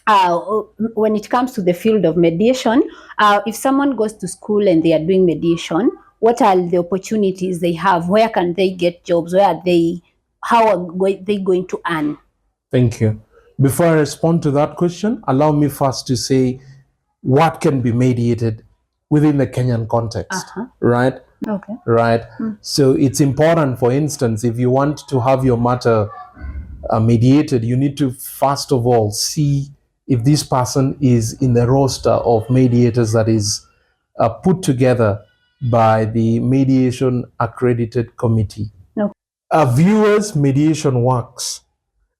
when it comes to the field of mediation, if someone goes to school and they are doing mediation, what are the opportunities they have? Where can they get jobs? How are they going to earn? Thank you. Before I respond to that question, allow me first to say what can be mediated within the Kenyan context, right? Okay. Right. So it's important, for instance, if you want to have your matter mediated, you need to first of all see if this person is in the roster of mediators that is put together by the mediation accredited committee. No. Viewers, mediation works.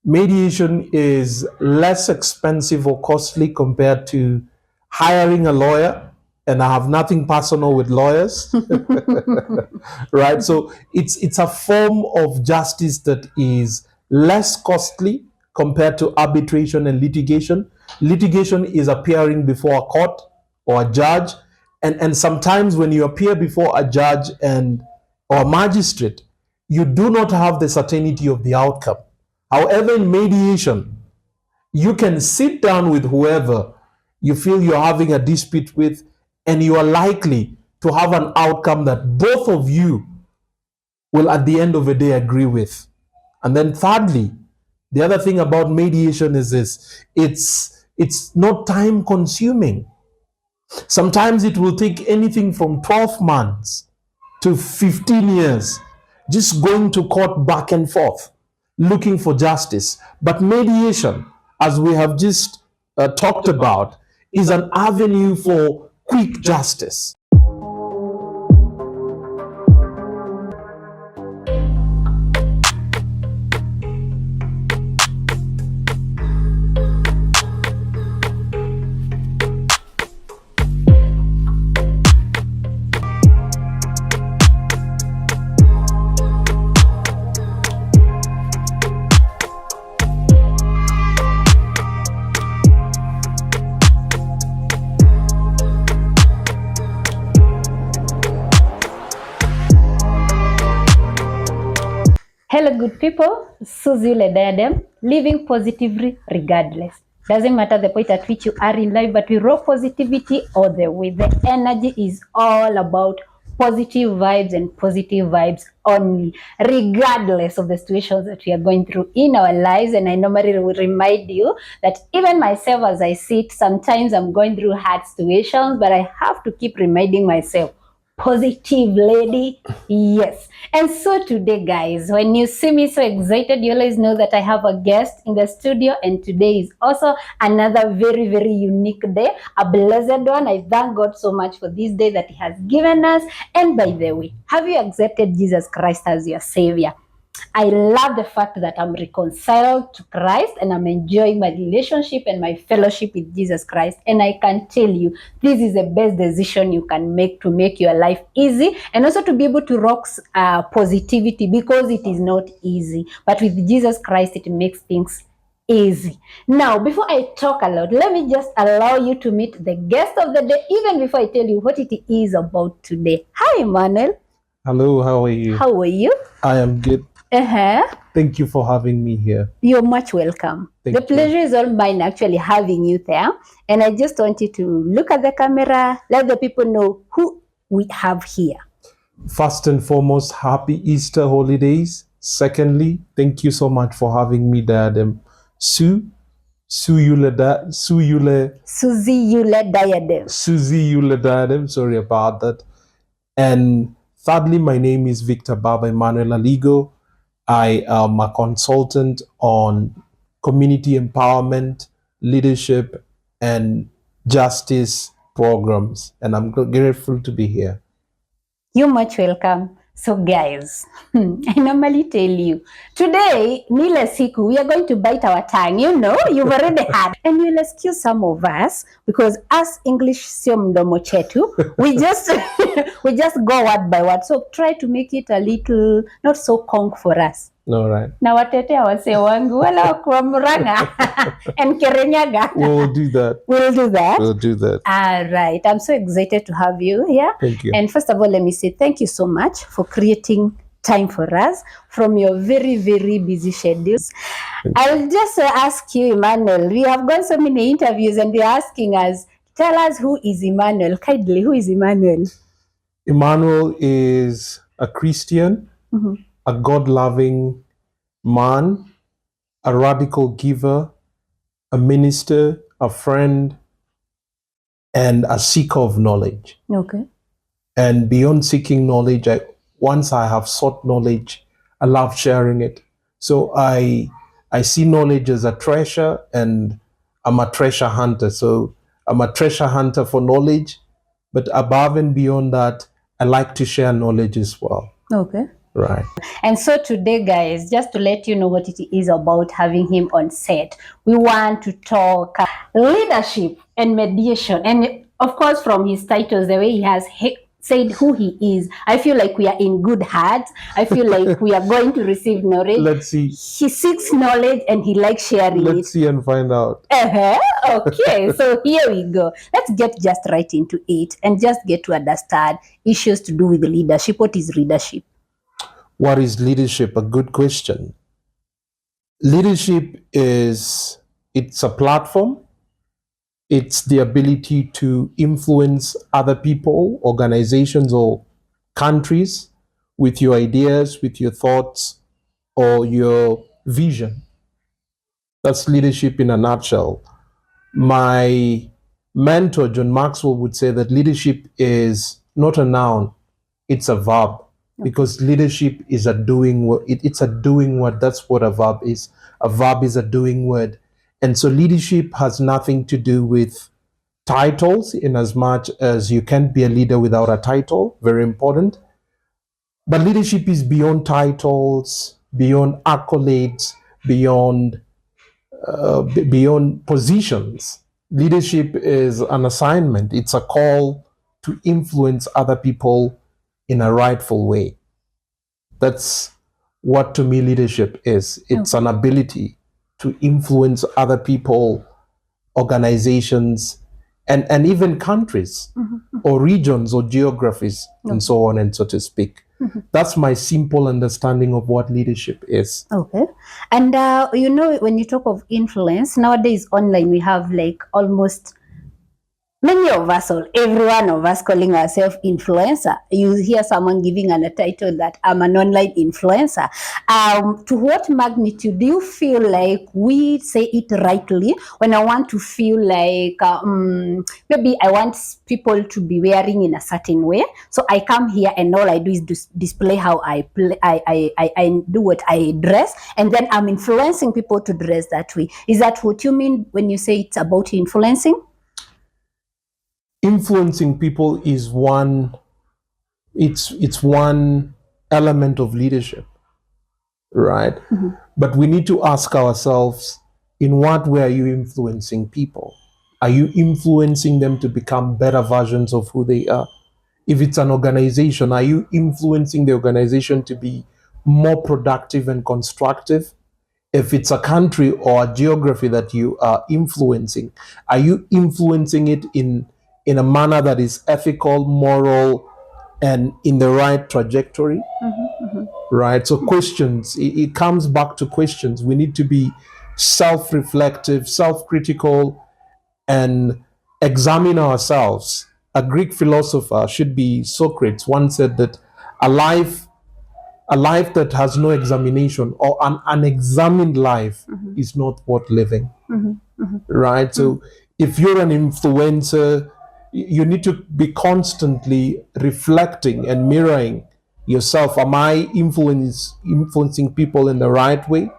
Mediation is less expensive or costly compared to hiring a lawyer, and I have nothing personal with lawyers, right? So it's a form of justice that is less costly compared to arbitration and litigation. Litigation is appearing before a court or a judge, and sometimes when you appear before a judge or a magistrate, you do not have the certainty of the outcome. However, in mediation, you can sit down with whoever you feel you're having a dispute with, and you are likely to have an outcome that both of you will at the end of the day agree with. And then thirdly, the other thing about mediation is this: it's not time consuming. Sometimes it will take anything from 12 months to 15 years just going to court back and forth looking for justice. But mediation, as we have just talked about, is an avenue for quick justice. Hello, good people. Suzie Yule Diadem, living positively regardless. Doesn't matter the point at which you are in life, but we raw positivity all the way. The energy is all about positive vibes and positive vibes only, regardless of the situations that we are going through in our lives. And I normally will remind you that even myself, as I sit, sometimes I'm going through hard situations, but I have to keep reminding myself, positive lady, yes. And so today, guys, when you see me so excited, you always know that I have a guest in the studio, and today is also another very, very unique day, a blessed one. I thank God so much for this day that He has given us. And by the way, have you accepted Jesus Christ as your Savior? I love the fact that I'm reconciled to Christ and I'm enjoying my relationship and my fellowship with Jesus Christ. And I can tell you, this is the best decision you can make to make your life easy, and also to be able to rock positivity, because it is not easy. But with Jesus Christ, it makes things easy. Now, before I talk a lot, let me just allow you to meet the guest of the day, even before I tell you what it is about today. Hi, Emmanuel. Hello, how are you? How are you? I am good. Thank you for having me here. You're much welcome. The pleasure is all mine actually having you there. And I just want you to look at the camera, let the people know who we have here. First and foremost, happy Easter holidays. Secondly, thank you so much for having me, Diadem. Suzie Yule Diadem. Suzie Yule Diadem, sorry about that. And thirdly, my name is Victor Baba Emmanuel Aligo. I am a consultant on community empowerment, leadership, and justice programs. And I'm grateful to be here. You're much welcome. So guys, I normally tell you, today, Nile Siku, we are going to bite our tongue. You know, you've already had. And you'll excuse some of us, because us English sio mdomo chetu, we just go word by word. So try to make it a little, not so conk for us. All right. Na watetea wase wangu wala kwa Murang'a and Kirinyaga. We'll do that. We'll do that. We'll do that. All right. I'm so excited to have you here. Thank you. And first of all, let me say thank you so much for creating time for us from your very, very busy schedules. I'll just ask you, Emmanuel, we have got so many interviews and they're asking us, tell us who is Emmanuel. Kindly, who is Emmanuel? Emmanuel is a Christian, a God-loving man, a radical giver, a minister, a friend, and a seeker of knowledge. Okay. And beyond seeking knowledge, once I have sought knowledge, I love sharing it. So I see knowledge as a treasure, and I'm a treasure hunter. So I'm a treasure hunter for knowledge, but above and beyond that, I like to share knowledge as well. Okay. Right. And so today, guys, just to let you know what it is about having him on set, we want to talk leadership and mediation. And of course, from his titles, the way he has said who he is, I feel like we are in good hands. I feel like we are going to receive knowledge. Let's see. He seeks knowledge and he likes sharing it. Let's see and find out. Okay, so here we go. Let's get just right into it and just get to understand issues to do with leadership. What is leadership? What is leadership? A good question. Leadership it's a platform. It's the ability to influence other people, organizations, or countries with your ideas, with your thoughts, or your vision. That's leadership in a nutshell. My mentor, John Maxwell, would say that leadership is not a noun, it's a verb. Because leadership is a doing word. It's a doing word. That's what a verb is. A verb is a doing word. And so leadership has nothing to do with titles, in as much as you can't be a leader without a title. Very important. But leadership is beyond titles, beyond accolades, beyond positions. Leadership is an assignment. It's a call to influence other people in a rightful way. That's what, to me, leadership is. It's an ability to influence other people, organizations, and even countries or regions or geographies and so on and so to speak. That's my simple understanding of what leadership is. Okay. And you know, when you talk of influence, nowadays online we have like almost many of us, or every one of us, calling ourselves influencer. You hear someone giving a title that I'm an online influencer. To what magnitude do you feel like we say it rightly when I want to feel like maybe I want people to be wearing in a certain way? So I come here and all I do is display how I play, I do what I dress, and then I'm influencing people to dress that way. Is that what you mean when you say it's about influencing? Influencing people is one element of leadership, right? But we need to ask ourselves, in what way are you influencing people? Are you influencing them to become better versions of who they are? If it's an organization, are you influencing the organization to be more productive and constructive? If it's a country or a geography that you are influencing, are you influencing it in a manner that is ethical, moral, and in the right trajectory? Right? So questions, it comes back to questions. We need to be self-reflective, self-critical, and examine ourselves. A Greek philosopher, should be Socrates, once said that a life that has no examination, or an unexamined life, is not worth living. Right? So if you're an influencer, you need to be constantly reflecting and mirroring yourself. Am I influencing people in the right way?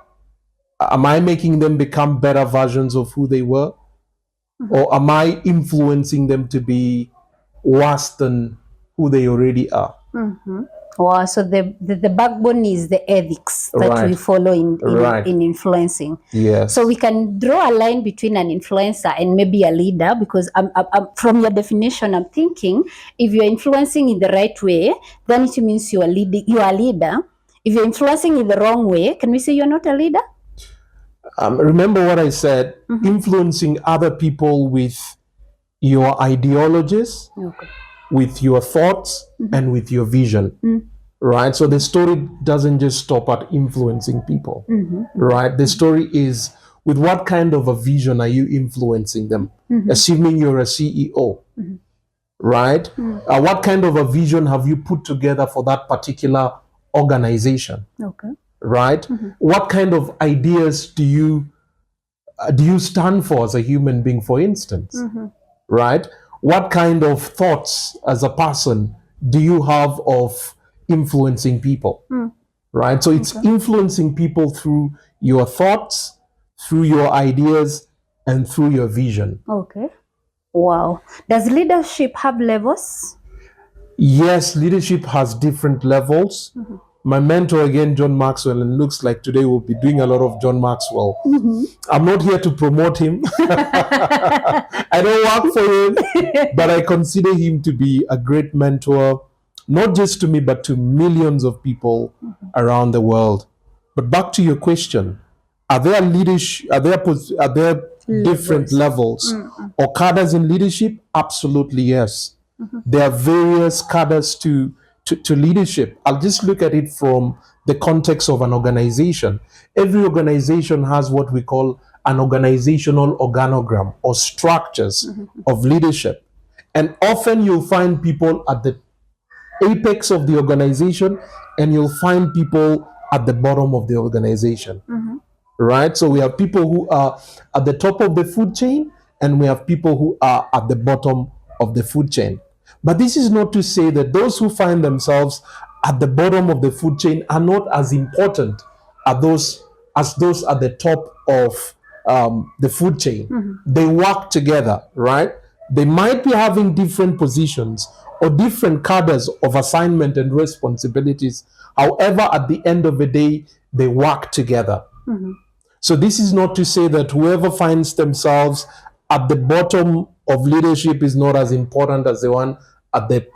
Am I making them become better versions of who they were? Or am I influencing them to be worse than who they already are? Wow, so the backbone is the ethics that we follow in influencing. Yes. So we can draw a line between an influencer and maybe a leader, because I'm, from your definition, I'm thinking if you're influencing in the right way, then it means you are a leader. If you're influencing in the wrong way, can we say you're not a leader? Remember what I said, influencing other people with your ideologies, with your thoughts, and with your vision, right? So the story doesn't just stop at influencing people, right? The story is with what kind of a vision are you influencing them? Assuming you're a CEO, right? What kind of a vision have you put together for that particular organization, Okay. right? What kind of ideas do you stand for as a human being, for instance, right? What kind of thoughts as a person do you have of influencing people, right? So it's influencing people through your thoughts, through your ideas, and through your vision. Okay. Wow. Does leadership have levels? Yes, leadership has different levels. My mentor again, John Maxwell, and looks like today we'll be doing a lot of John Maxwell. I'm not here to promote him. I don't work for him, but I consider him to be a great mentor, not just to me, but to millions of people around the world. But back to your question, are there leadership? Are there different levels or cadres in leadership? Absolutely yes. There are various cadres to leadership. I'll just look at it from the context of an organization. Every organization has what we call an organizational organogram or structures of leadership. And often you'll find people at the apex of the organization and you'll find people at the bottom of the organization. Right? So we have people who are at the top of the food chain and we have people who are at the bottom of the food chain. But this is not to say that those who find themselves at the bottom of the food chain are not as important as those at the top of the food chain. They work together, right? They might be having different positions or different cadres of assignment and responsibilities. However, at the end of the day, they work together. So this is not to say that whoever finds themselves at the bottom of leadership is not as important as the one at the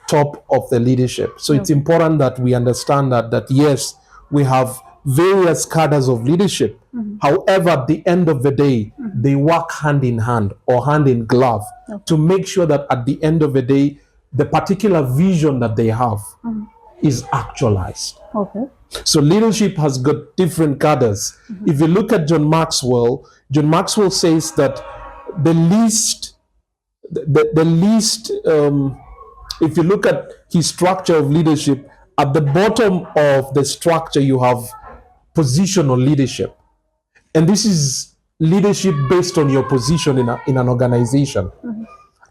top of the leadership. So it's important that we understand that yes, we have various cadres of leadership. However, at the end of the day, they work hand in hand or hand in glove to make sure that at the end of the day, the particular vision that they have is actualized. Okay. So leadership has got different cadres. If you look at John Maxwell says that the least, if you look at his structure of leadership, at the bottom of the structure you have positional leadership, and this is leadership based on your position in an organization.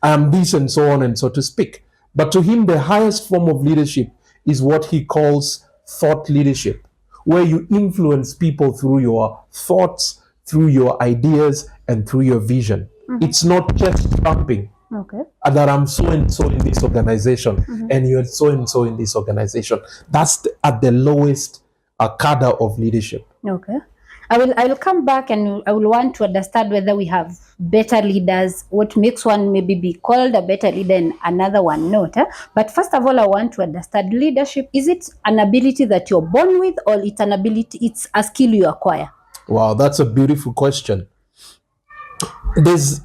I am this and so on and so to speak. But to him, the highest form of leadership is what he calls thought leadership, where you influence people through your thoughts, through your ideas, and through your vision. It's not just jumping that I'm so and so in this organization and you're so and so in this organization. That's at the lowest cadre of leadership. Okay. I will come back and I will want to understand whether we have better leaders, what makes one maybe be called a better leader and another one not. But first of all, I want to understand leadership. Is it an ability that you're born with or it's a skill you acquire? Wow, that's a beautiful question. It's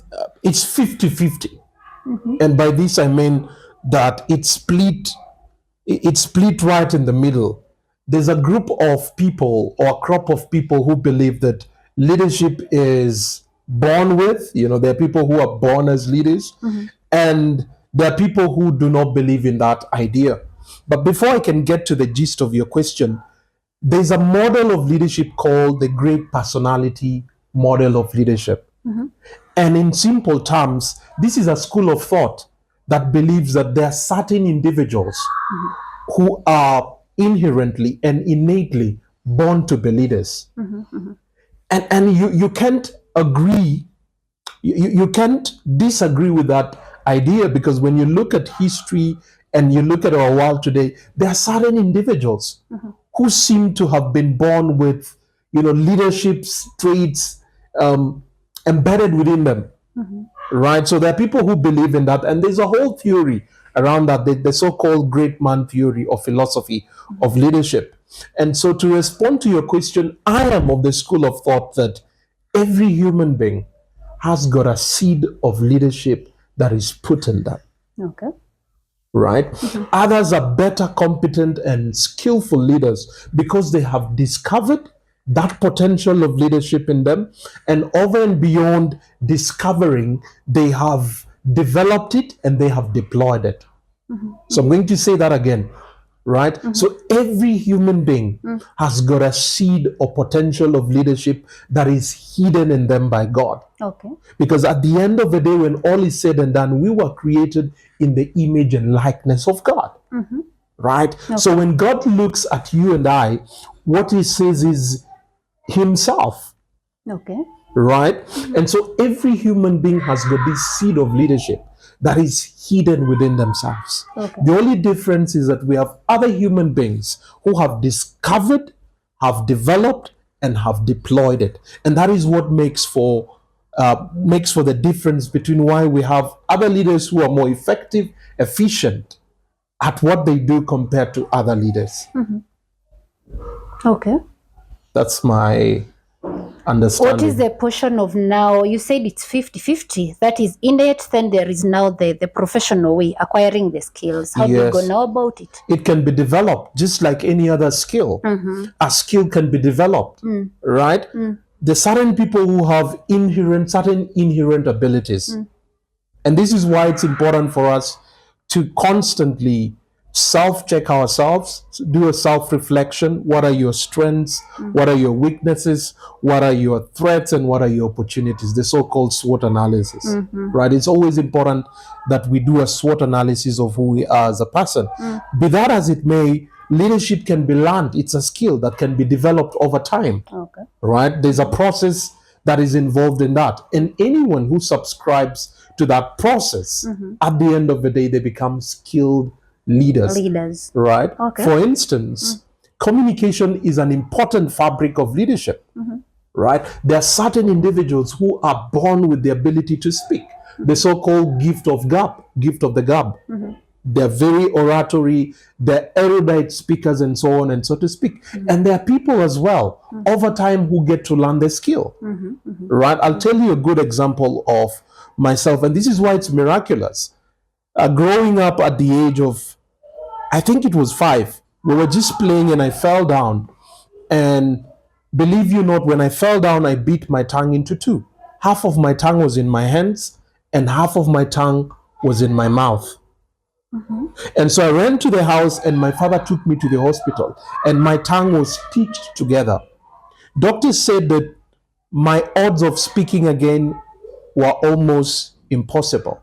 50-50. And by this I mean that it's split right in the middle. There's a group of people or a crop of people who believe that leadership is born with. There are people who are born as leaders, and there are people who do not believe in that idea. But before I can get to the gist of your question, there's a model of leadership called the great personality model of leadership. And in simple terms, this is a school of thought that believes that there are certain individuals who are inherently and innately born to be leaders. And you can't agree, you can't disagree with that idea, because when you look at history and you look at our world today, there are certain individuals who seem to have been born with leadership traits embedded within them. Right? So there are people who believe in that, and there's a whole theory around that, the so-called great man theory or philosophy of leadership. And so to respond to your question, I am of the school of thought that every human being has got a seed of leadership that is put in them. Okay. right? Others are better, competent, and skillful leaders because they have discovered that potential of leadership in them, and over and beyond discovering, they have developed it and they have deployed it. So I'm going to say that again, right? So every human being has got a seed or potential of leadership that is hidden in them by God. Okay. Because at the end of the day, when all is said and done, we were created in the image and likeness of God, right? Okay. So when God looks at you and I, what he says is himself, Okay. right? And so every human being has got this seed of leadership that is hidden within themselves. Okay. The only difference is that we have other human beings who have discovered, have developed, and have deployed it. And that is what makes for the difference between why we have other leaders who are more effective, efficient at what they do compared to other leaders. Okay. That's my understanding. What is the portion of now? You said it's 50-50. That is innate, then there is now the professional way, acquiring the skills. How do you go now about it? It can be developed just like any other skill. A skill can be developed, right? There's certain people who have certain inherent abilities. And this is why it's important for us to constantly self-check ourselves, do a self-reflection. What are your strengths? What are your weaknesses? What are your threats? And what are your opportunities? The so-called SWOT analysis, right? It's always important that we do a SWOT analysis of who we are as a person. Be that as it may, leadership can be learned. It's a skill that can be developed over time, right? There's a process that is involved in that. And anyone who subscribes to that process, at the end of the day, they become skilled leaders. Right? Okay. For instance, communication is an important fabric of leadership, right? There are certain individuals who are born with the ability to speak, the so-called gift of the gab. They're very oratory, they're erudite speakers and so on and so to speak. And there are people as well, over time, who get to learn the skill, right? I'll tell you a good example of myself, and this is why it's miraculous. Growing up at the age of, I think it was 5, we were just playing and I fell down. And believe you not, when I fell down, I beat my tongue into 2. Half of my tongue was in my hands and half of my tongue was in my mouth. And so I ran to the house and my father took me to the hospital and my tongue was stitched together. Doctors said that my odds of speaking again were almost impossible.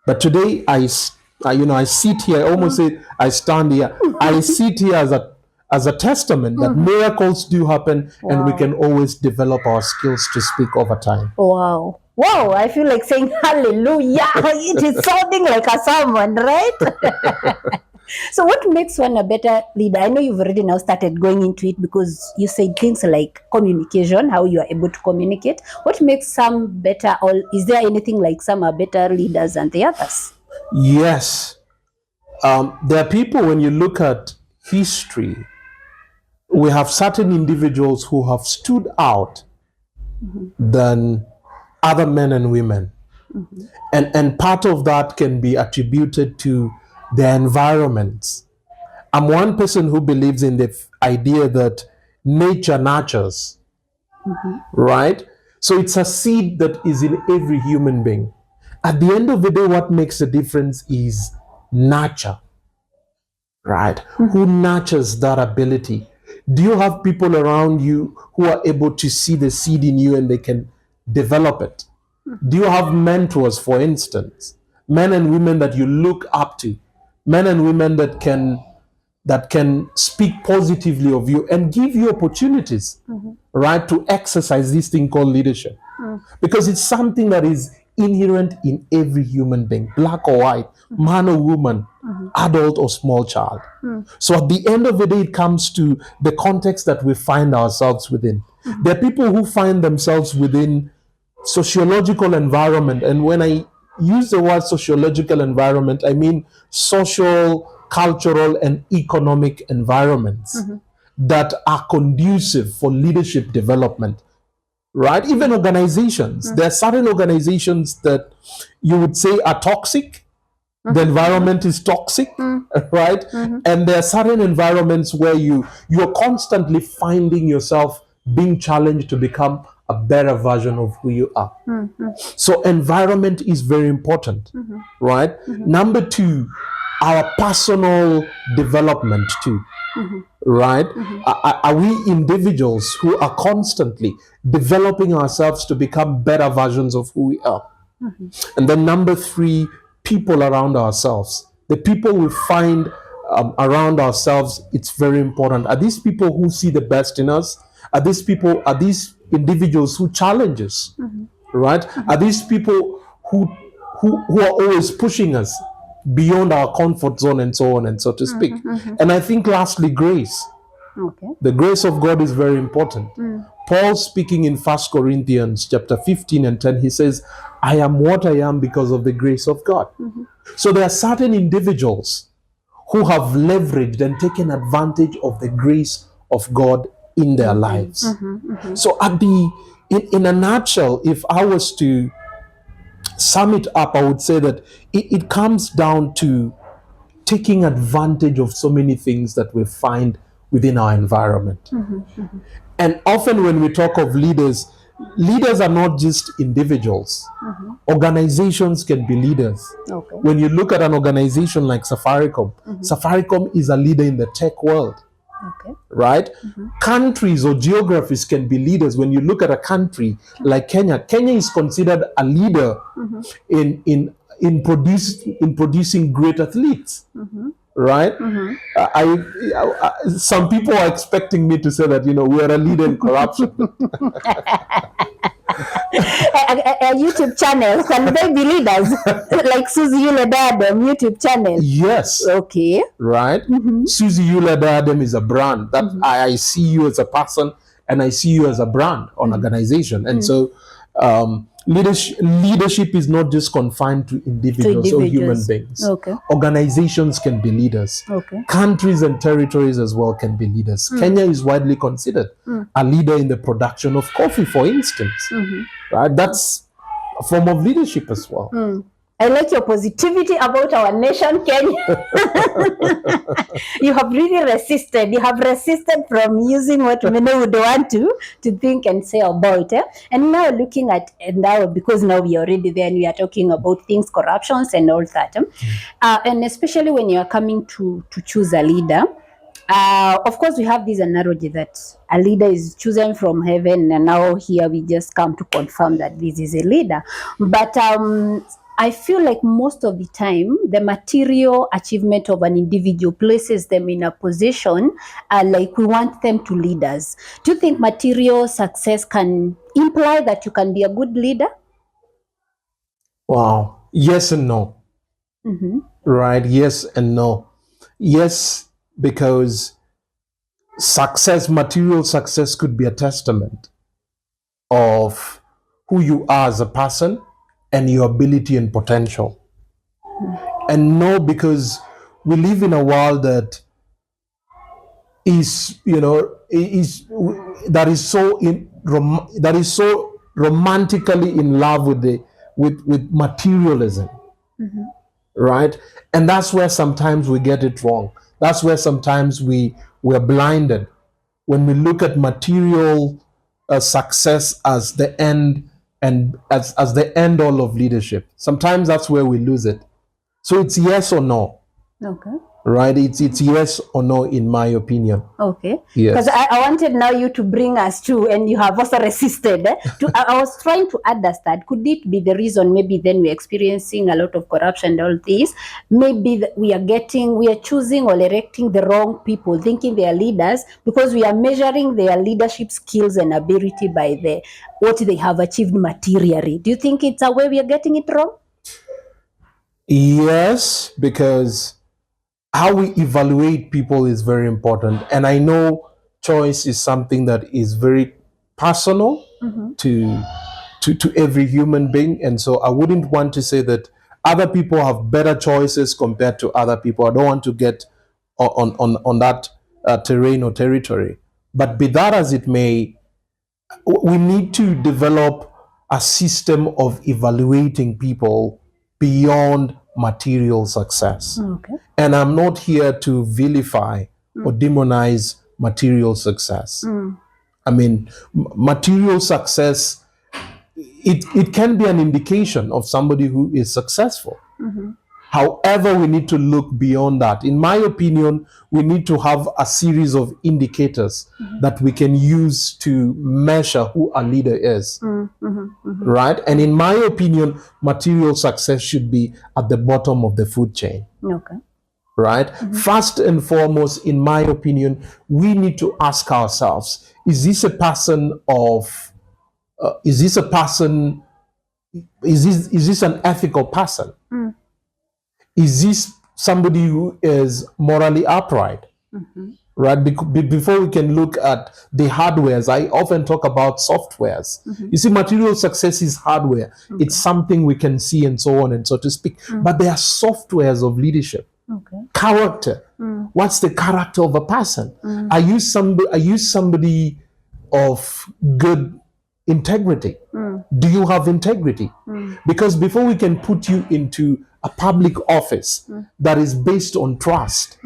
But today I sit here, I almost say I stand here. I sit here as a testament that miracles do happen, and we can always develop our skills to speak over time. Wow. Wow, I feel like saying hallelujah. It is sounding like a sermon, right? So what makes one a better leader? I know you've already now started going into it because you said things like communication, how you are able to communicate. What makes some better, or is there anything like some are better leaders than the others? Yes. There are people, when you look at history, we have certain individuals who have stood out than other men and women. And part of that can be attributed to their environments. I'm one person who believes in the idea that nature nurtures, right? So it's a seed that is in every human being. At the end of the day, what makes a difference is nurture, right? Who nurtures that ability? Do you have people around you who are able to see the seed in you and they can develop it? Do you have mentors, for instance, men and women that you look up to, men and women that can speak positively of you and give you opportunities, right, to exercise this thing called leadership? Because it's something that is inherent in every human being, black or white, man or woman, adult or small child. So at the end of the day, it comes to the context that we find ourselves within. There are people who find themselves within sociological environment, and when I use the word sociological environment, I mean social, cultural, and economic environments that are conducive for leadership development, right? Even organizations. There are certain organizations that you would say are toxic, the environment is toxic, right? And there are certain environments where you're constantly finding yourself being challenged to become a better version of who you are. So environment is very important, right? Number two, our personal development too, right? Are we individuals who are constantly developing ourselves to become better versions of who we are? And then number three, people around ourselves. The people we find around ourselves, it's very important. Are these people who see the best in us? Are these individuals who challenge us? Right? Are these people who are always pushing us beyond our comfort zone and so on and so to speak? And I think lastly, grace. Okay. The grace of God is very important. Paul, speaking in 1 Corinthians chapter 15 and 10, he says, I am what I am because of the grace of God. So there are certain individuals who have leveraged and taken advantage of the grace of God in their lives. So in a nutshell, if I was to sum it up, I would say that it comes down to taking advantage of so many things that we find within our environment. And often when we talk of leaders are not just individuals. Organizations can be leaders. Okay. When you look at an organization like Safaricom, Safaricom is a leader in the tech world. Okay. Right? Countries or geographies can be leaders. When you look at a country like Kenya, Kenya is considered a leader in producing great athletes. Right? Some people are expecting me to say that, we are a leader in corruption. A YouTube channel, can they be leaders? Like Suzie Yule Diadem YouTube channel? Yes. Okay. Right? Suzie Yule Diadem is a brand that I see you as a person and I see you as a brand or organization. And so leadership is not just confined to individuals or human beings. Okay. Organizations can be leaders. Okay. Countries and territories as well can be leaders. Kenya is widely considered a leader in the production of coffee, for instance. Right? That's a form of leadership as well. I like your positivity about our nation, Kenya. You have really resisted. You have resisted from using what many would want to think and say about it. And now looking at now, because now we are already there and we are talking about things, corruptions and all that. And especially when you are coming to choose a leader, of course, we have this analogy that a leader is chosen from heaven, and now here we just come to confirm that this is a leader. But I feel like most of the time, the material achievement of an individual places them in a position like we want them to lead us. Do you think material success can imply that you can be a good leader? Wow. Yes and no. Right. Yes and no. Yes, because material success could be a testament of who you are as a person and your ability and potential. And no, because we live in a world that is so romantically in love with materialism. Right? And that's where sometimes we get it wrong. That's where sometimes we're blinded when we look at material success as the end and as the end all of leadership. Sometimes that's where we lose it. So it's yes or no. Okay. Right? It's yes or no in my opinion. Okay. Yes. Because I wanted now you to bring us to, and you have also resisted. I was trying to understand, could it be the reason maybe then we're experiencing a lot of corruption and all this? Maybe we are choosing or electing the wrong people, thinking they are leaders, because we are measuring their leadership skills and ability by what they have achieved materially. Do you think it's a way we are getting it wrong? Yes, because how we evaluate people is very important. And I know choice is something that is very personal to every human being. And so I wouldn't want to say that other people have better choices compared to other people. I don't want to get on that terrain or territory. But be that as it may, we need to develop a system of evaluating people beyond material success. Okay. And I'm not here to vilify or demonize material success. I mean, material success, it can be an indication of somebody who is successful. However, we need to look beyond that. In my opinion, we need to have a series of indicators that we can use to measure who a leader is. Right? And in my opinion, material success should be at the bottom of the food chain. Okay. Right? First and foremost, in my opinion, we need to ask ourselves, is this an ethical person? Is this somebody who is morally upright? Right? Before we can look at the hardwares, I often talk about softwares. You see, material success is hardware. It's something we can see and so on and so to speak. But there are softwares of leadership. Okay. Character. What's the character of a person? Are you somebody of good integrity? Do you have integrity? Because before we can put you into a public office that is based on trust,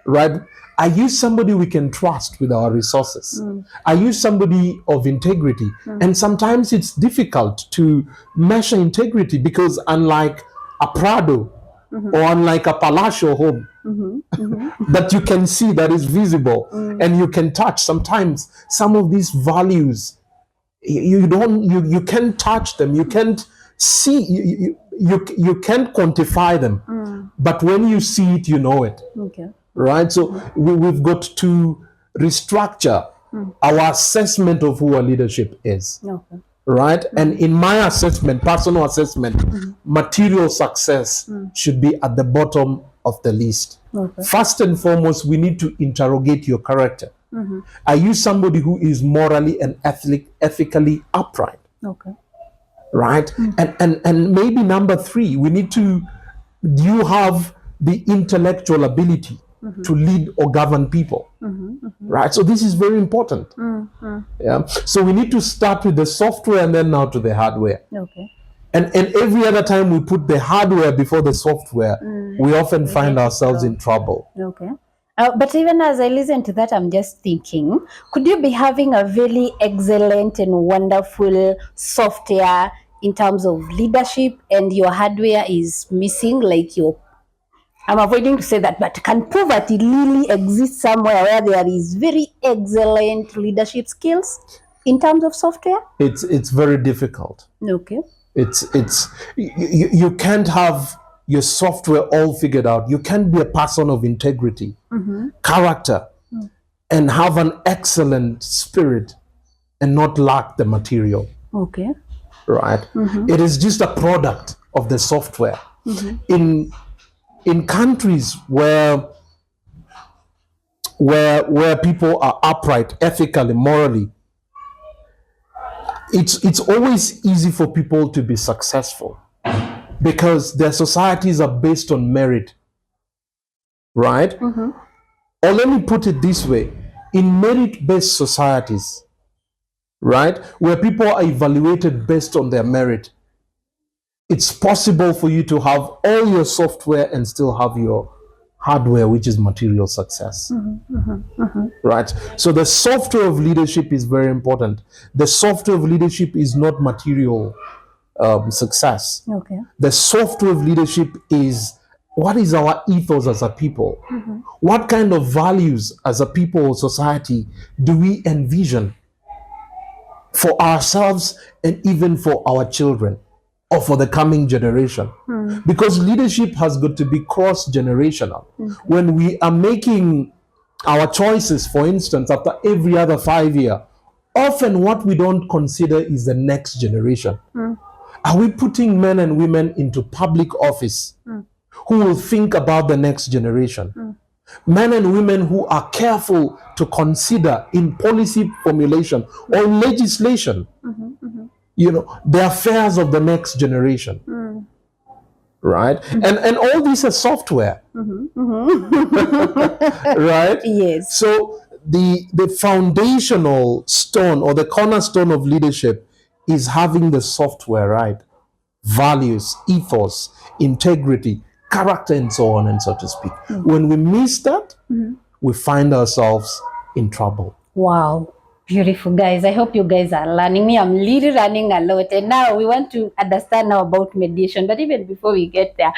right? Are you somebody we can trust with our resources? Are you somebody of integrity? And sometimes it's difficult to measure integrity because unlike a Prado or unlike a palatial home that you can see, that is visible and you can touch, sometimes some of these values you can't touch them, you can't see, you can't quantify them, but when you see it, you know it. Okay. Right? So we've got to restructure our assessment of who our leadership is. Okay. Right? And in my assessment, personal assessment, material success should be at the bottom of the list. Okay. First and foremost, we need to interrogate your character. Are you somebody who is morally and ethically upright? Okay. Right? And maybe number 3, we need to, do you have the intellectual ability to lead or govern people? Right? So this is very important. Yeah. So we need to start with the software and then now to the hardware. Okay. And every other time we put the hardware before the software, we often find ourselves in trouble. Okay. But even as I listen to that, I'm just thinking, could you be having a very excellent and wonderful software in terms of leadership and your hardware is missing, like your, I'm avoiding to say that, but can poverty really exist somewhere where there is very excellent leadership skills in terms of software? It's very difficult. Okay. You can't have your software all figured out. You can't be a person of integrity, character, and have an excellent spirit and not lack the material. Okay. Right? It is just a product of the software. In countries where people are upright, ethically, morally, it's always easy for people to be successful because their societies are based on merit, right? Or let me put it this way, in merit-based societies, right, where people are evaluated based on their merit, it's possible for you to have all your software and still have your hardware, which is material success. Right? So the software of leadership is very important. The software of leadership is not material success. Okay. The software of leadership is, what is our ethos as a people? What kind of values as a people or society do we envision for ourselves and even for our children or for the coming generation? Because leadership has got to be cross-generational. When we are making our choices, for instance, after every other 5 years, often what we don't consider is the next generation. Are we putting men and women into public office who will think about the next generation? Men and women who are careful to consider in policy formulation or legislation, the affairs of the next generation. Right? And all these are software. Right? Yes. So the foundational stone or the cornerstone of leadership is having the software right. Values, ethos, integrity, character, and so on and so to speak. When we miss that, we find ourselves in trouble. Wow. Beautiful, guys. I hope you guys are learning. Me, I'm really learning a lot. And now we want to understand now about mediation. But even before we get there,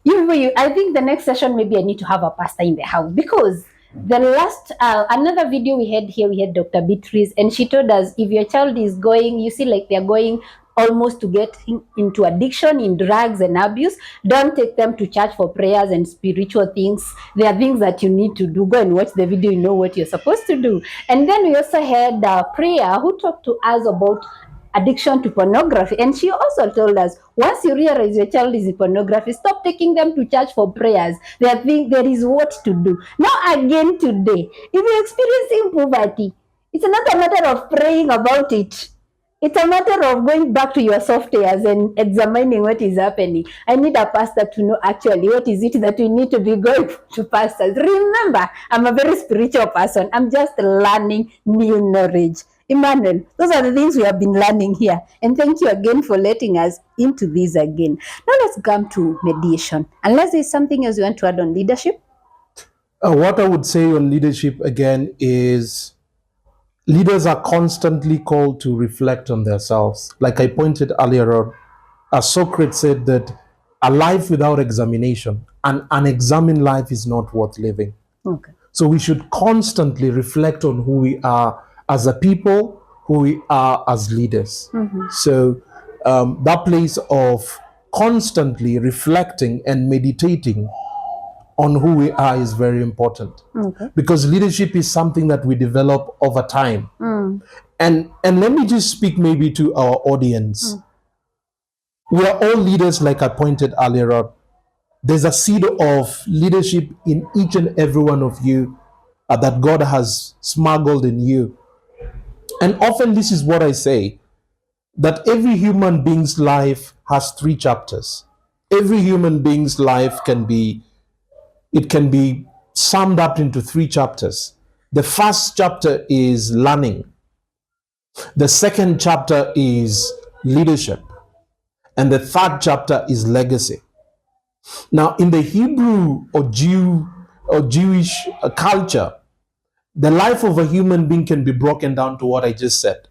I think the next session, maybe I need to have a pastor in the house, because the last, another video we had here, we had Dr. Beatrice, and she told us if your child is going, you see like they're going almost to get into addiction, in drugs and abuse, don't take them to church for prayers and spiritual things. There are things that you need to do. Go and watch the video, you know what you're supposed to do. And then we also had Priya, who talked to us about addiction to pornography, and she also told us once you realize your child is in pornography, stop taking them to church for prayers. There is what to do. Now again today, if you're experiencing poverty, it's not a matter of praying about it. It's a matter of going back to your softwares and examining what is happening. I need a pastor to know actually what is it that we need to be going to pastors. Remember, I'm a very spiritual person. I'm just learning new knowledge. Emmanuel, those are the things we have been learning here. And thank you again for letting us into this again. Now let's come to mediation. Unless there's something else you want to add on leadership? What I would say on leadership again is leaders are constantly called to reflect on themselves. Like I pointed earlier on, as Socrates said that a life without examination, an unexamined life is not worth living. Okay. So we should constantly reflect on who we are as a people, who we are as leaders. So that place of constantly reflecting and meditating on who we are is very important. Okay. Because leadership is something that we develop over time. And let me just speak maybe to our audience. We are all leaders, like I pointed earlier on. There's a seed of leadership in each and every one of you that God has smuggled in you. And often this is what I say, that every human being's life has 3 chapters. Every human being's life can be summed up into 3 chapters. The first chapter is learning. The second chapter is leadership. And the third chapter is legacy. Now, in the Hebrew or Jewish culture, the life of a human being can be broken down to what I just said.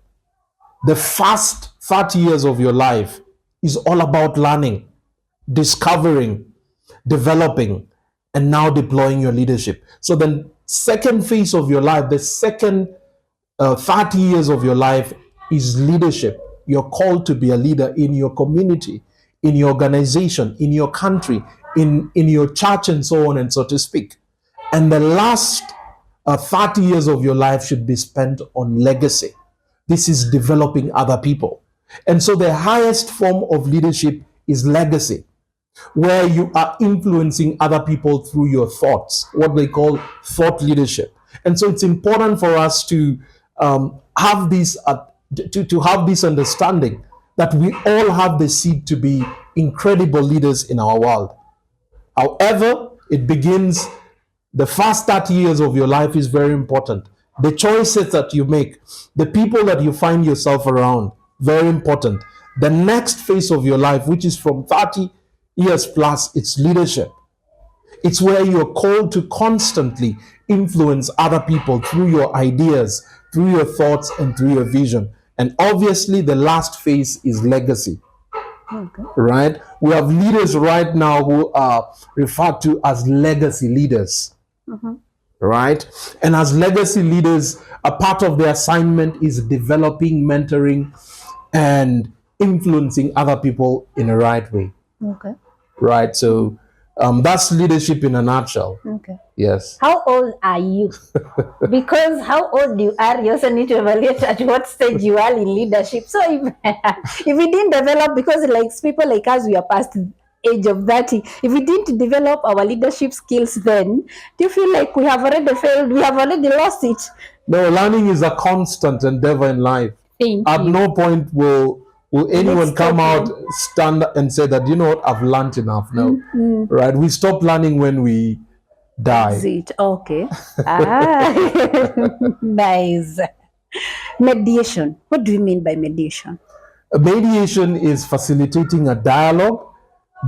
The first 30 years of your life is all about learning, discovering, developing, and now deploying your leadership. So the second phase of your life, the second 30 years of your life is leadership. You're called to be a leader in your community, in your organization, in your country, in your church, and so on and so to speak. And the last 30 years of your life should be spent on legacy. This is developing other people. And so the highest form of leadership is legacy, where you are influencing other people through your thoughts, what they call thought leadership. And so it's important for us to have this to have this understanding that we all have the seed to be incredible leaders in our world. However, it begins, the first 30 years of your life is very important. The choices that you make, the people that you find yourself around, very important. The next phase of your life, which is from 30 years plus, it's leadership. It's where you're called to constantly influence other people through your ideas, through your thoughts, and through your vision. And obviously, the last phase is legacy. Okay. Right? We have leaders right now who are referred to as legacy leaders. Right? And as legacy leaders, a part of their assignment is developing, mentoring, and influencing other people in a right way. Okay. Right? So that's leadership in a nutshell. Okay. Yes. How old are you? Because how old you are, you also need to evaluate at what stage you are in leadership. So if we didn't develop, because like people like us, we are past the age of 30. If we didn't develop our leadership skills, then do you feel like we have already failed? We have already lost it? No, learning is a constant endeavor in life. At no point will anyone come out, stand and say that, you know what, I've learned enough. No. Right? We stop learning when we die. Is it? Okay. Nice. Mediation. What do you mean by mediation? Mediation is facilitating a dialogue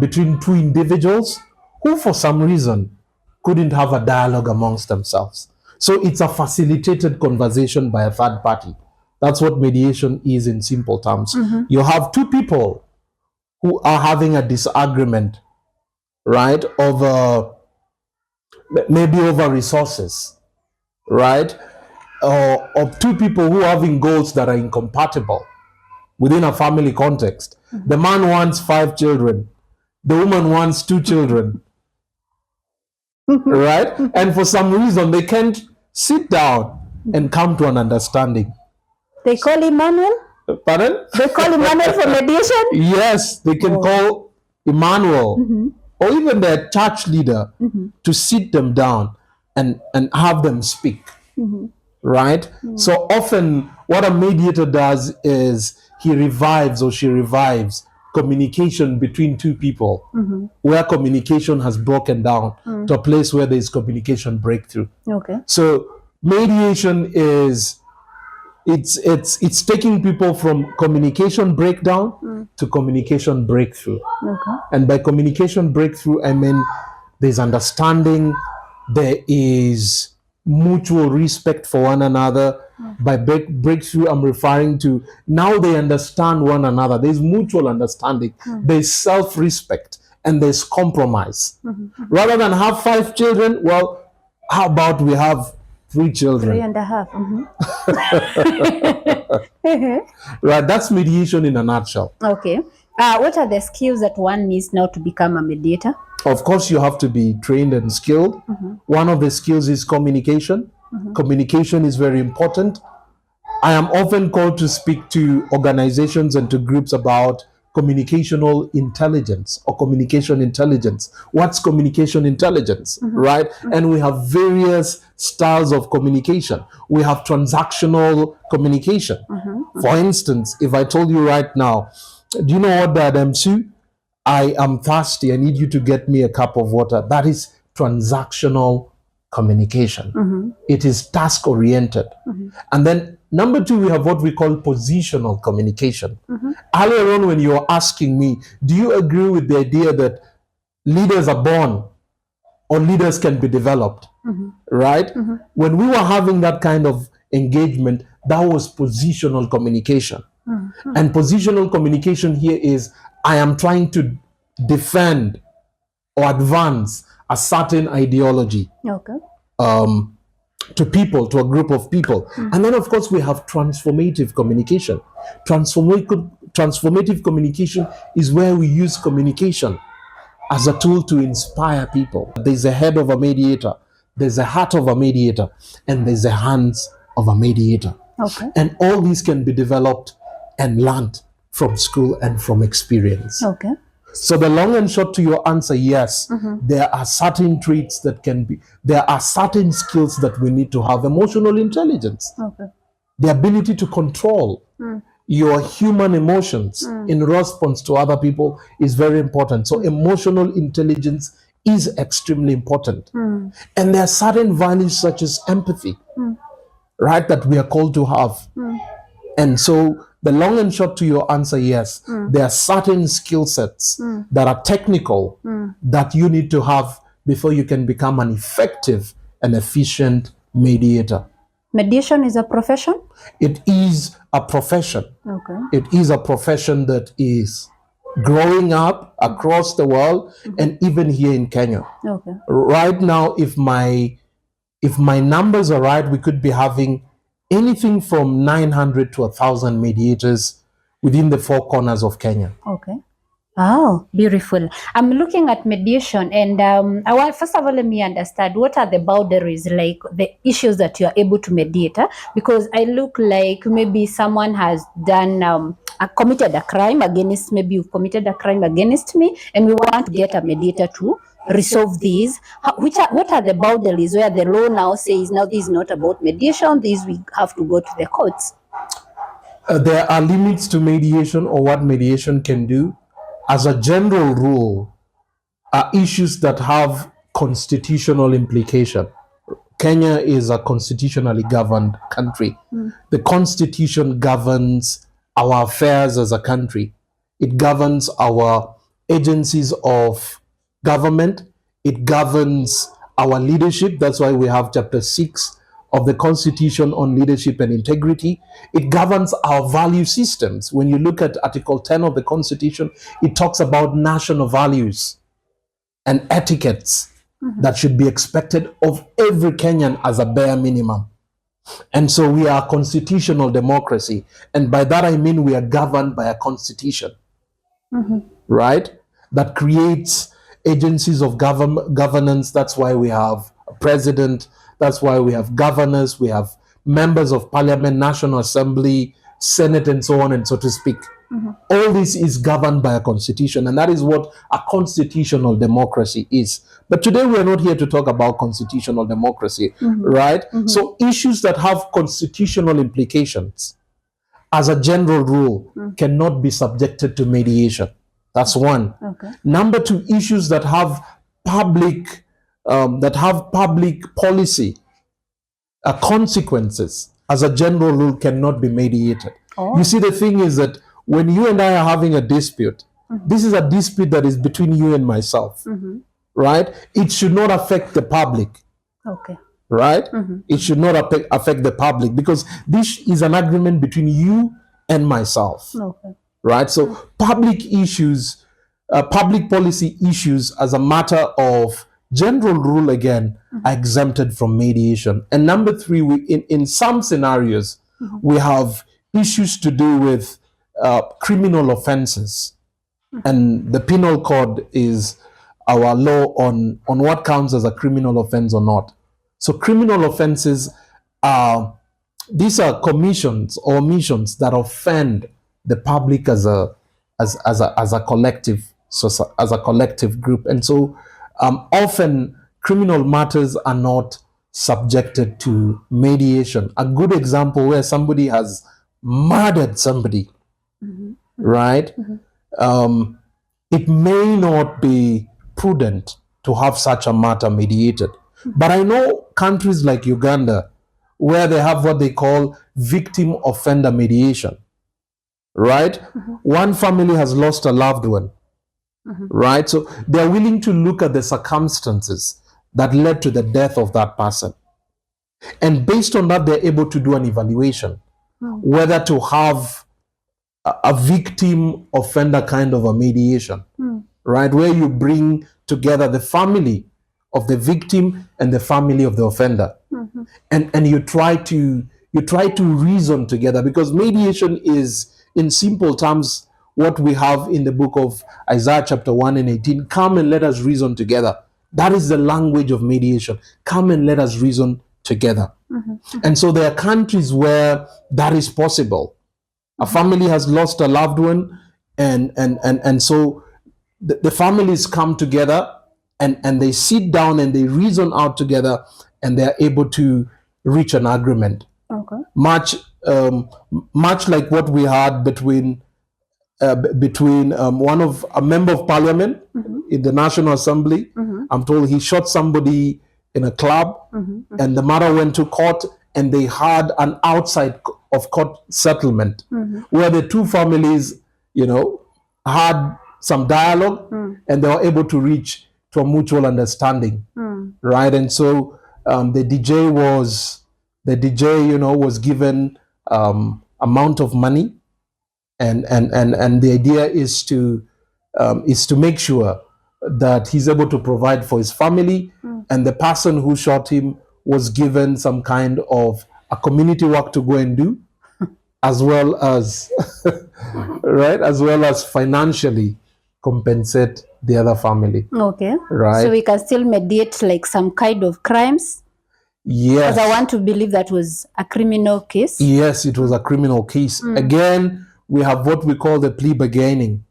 between 2 individuals who for some reason couldn't have a dialogue amongst themselves. So it's a facilitated conversation by a third party. That's what mediation is in simple terms. You have two people who are having a disagreement, right, over maybe over resources, right, or two people who are having goals that are incompatible within a family context. The man wants 5 children, the woman wants 2 children, right? And for some reason, they can't sit down and come to an understanding. They call Emmanuel? Pardon? They call Emmanuel for mediation? Yes, they can call Emmanuel or even their church leader to sit them down and have them speak, right? So often what a mediator does is he revives or she revives communication between two people where communication has broken down to a place where there is communication breakthrough. Okay. So mediation is it's taking people from communication breakdown to communication breakthrough. Okay. And by communication breakthrough, I mean there's understanding, there is mutual respect for one another. By breakthrough, I'm referring to now they understand one another. There's mutual understanding, there's self-respect, and there's compromise. Rather than have 5 children, well, how about we have 3 children? 3.5. Right, that's mediation in a nutshell. Okay. What are the skills that one needs now to become a mediator? Of course, you have to be trained and skilled. One of the skills is communication. Communication is very important. I am often called to speak to organizations and to groups about communicational intelligence or communication intelligence. What's communication intelligence, right? And we have various styles of communication. We have transactional communication. For instance, if I told you right now, do you know what Diadem Sue? I am thirsty. I need you to get me a cup of water. That is transactional communication. It is task oriented. And then number 2, we have what we call positional communication. Earlier on, when you were asking me, do you agree with the idea that leaders are born or leaders can be developed, right? When we were having that kind of engagement, that was positional communication. And positional communication here is I am trying to defend or advance a certain ideology to people, to a group of people. And then, of course, we have transformative communication. Transformative communication is where we use communication as a tool to inspire people. There's a head of a mediator, there's a heart of a mediator, and there's the hands of a mediator. Okay. And all these can be developed and learned from school and from experience. Okay. So the long and short to your answer, yes, there are certain traits that can be, there are certain skills that we need to have. Emotional intelligence, the ability to control your human emotions in response to other people is very important. So emotional intelligence is extremely important. And there are certain values such as empathy, right, that we are called to have. And so the long and short to your answer, yes, there are certain skill sets that are technical that you need to have before you can become an effective and efficient mediator. Mediation is a profession? It is a profession. Okay. It is a profession that is growing up across the world and even here in Kenya. Okay. Right now, if my numbers are right, we could be having anything from 900 to 1,000 mediators within the 4 corners of Kenya. Okay. Oh, beautiful. I'm looking at mediation and first of all, let me understand what are the boundaries, like the issues that you are able to mediate, because I look like maybe someone has done committed a crime against, maybe you've committed a crime against me and we want to get a mediator to resolve these. What are the boundaries where the law now says, now this is not about mediation, this we have to go to the courts? There are limits to mediation or what mediation can do. As a general rule, are issues that have constitutional implication. Kenya is a constitutionally governed country. The Constitution governs our affairs as a country. It governs our agencies of government. It governs our leadership. That's why we have chapter 6 of the Constitution on leadership and integrity. It governs our value systems. When you look at Article 10 of the Constitution, it talks about national values and etiquettes that should be expected of every Kenyan as a bare minimum. And so we are a constitutional democracy. And by that I mean we are governed by a constitution, right? That creates agencies of governance. That's why we have a president. That's why we have governors. We have members of parliament, National Assembly, Senate, and so on and so to speak. All this is governed by a constitution, and that is what a constitutional democracy is. But today we are not here to talk about constitutional democracy, right? So issues that have constitutional implications, as a general rule, cannot be subjected to mediation. That's one. Okay. Number two, issues that have public policy consequences, as a general rule, cannot be mediated. You see, the thing is that when you and I are having a dispute, this is a dispute that is between you and myself, right? It should not affect the public, Okay. right? It should not affect the public, because this is an agreement between you and myself, Okay. right? So public issues, public policy issues as a matter of general rule, again, are exempted from mediation. And number three, in some scenarios, we have issues to do with criminal offenses. And the penal code is our law on what counts as a criminal offense or not. So criminal offenses are, these are commissions or omissions that offend the public as a collective, so as a collective group. And so often criminal matters are not subjected to mediation. A good example where somebody has murdered somebody, right? It may not be prudent to have such a matter mediated. But I know countries like Uganda, where they have what they call victim offender mediation, right? One family has lost a loved one, right? So they're willing to look at the circumstances that led to the death of that person. And based on that, they're able to do an evaluation, whether to have a victim offender kind of a mediation, right? Where you bring together the family of the victim and the family of the offender. And you try to reason together, because mediation is, in simple terms, what we have in the book of Isaiah chapter 1 and 18. Come and let us reason together. That is the language of mediation. Come and let us reason together. And so there are countries where that is possible. A family has lost a loved one, and so the families come together and they sit down and they reason out together, and they're able to reach an agreement. Okay. Much like what we had between a member of parliament in the National Assembly. I'm told he shot somebody in a club, and the matter went to court, and they had an outside of court settlement where the two families, had some dialogue, and they were able to reach to a mutual understanding, right? And so the DJ was given amount of money, and the idea is to make sure that he's able to provide for his family, and the person who shot him was given some kind of a community work to go and do, as well as right, as well as financially compensate the other family. Okay. Right. So we can still mediate like some kind of crimes. Yes. Because I want to believe that was a criminal case. Yes, it was a criminal case. Again, we have what we call the plea bargaining.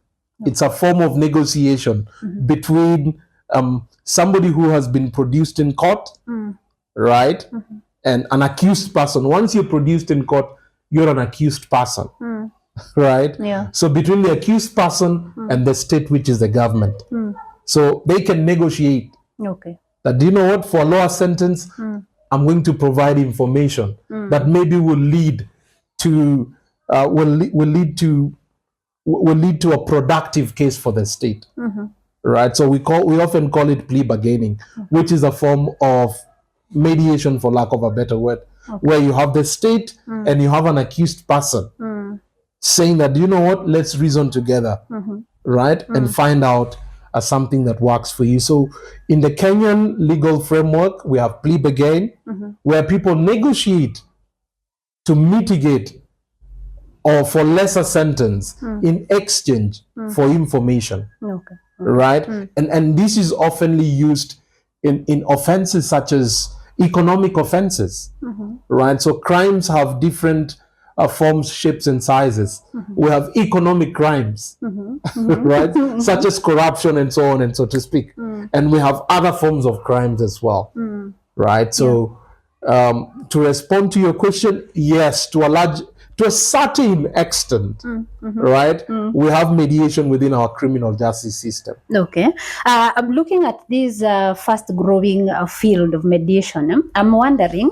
It's a form of negotiation between somebody who has been produced in court, right, and an accused person. Once you're produced in court, you're an accused person, right? Yeah. So between the accused person and the state, which is the government, so they can negotiate. Okay. That, do you know what? For a lower sentence, I'm going to provide information that maybe will lead to will lead to a productive case for the state, right? So we often call it plea bargaining, which is a form of mediation, for lack of a better word, where you have the state and you have an accused person saying that, you know what, let's reason together, right, and find out something that works for you. So in the Kenyan legal framework, we have plea bargain, where people negotiate to mitigate or for lesser sentence in exchange for information, right? And this is oftenly used in offenses such as economic offenses, right? So crimes have different forms, shapes, and sizes. We have economic crimes, right? Such as corruption and so on and so to speak. And we have other forms of crimes as well, right? So to respond to your question, yes, to a certain extent, right? We have mediation within our criminal justice system. Okay. I'm looking at this fast-growing field of mediation. I'm wondering,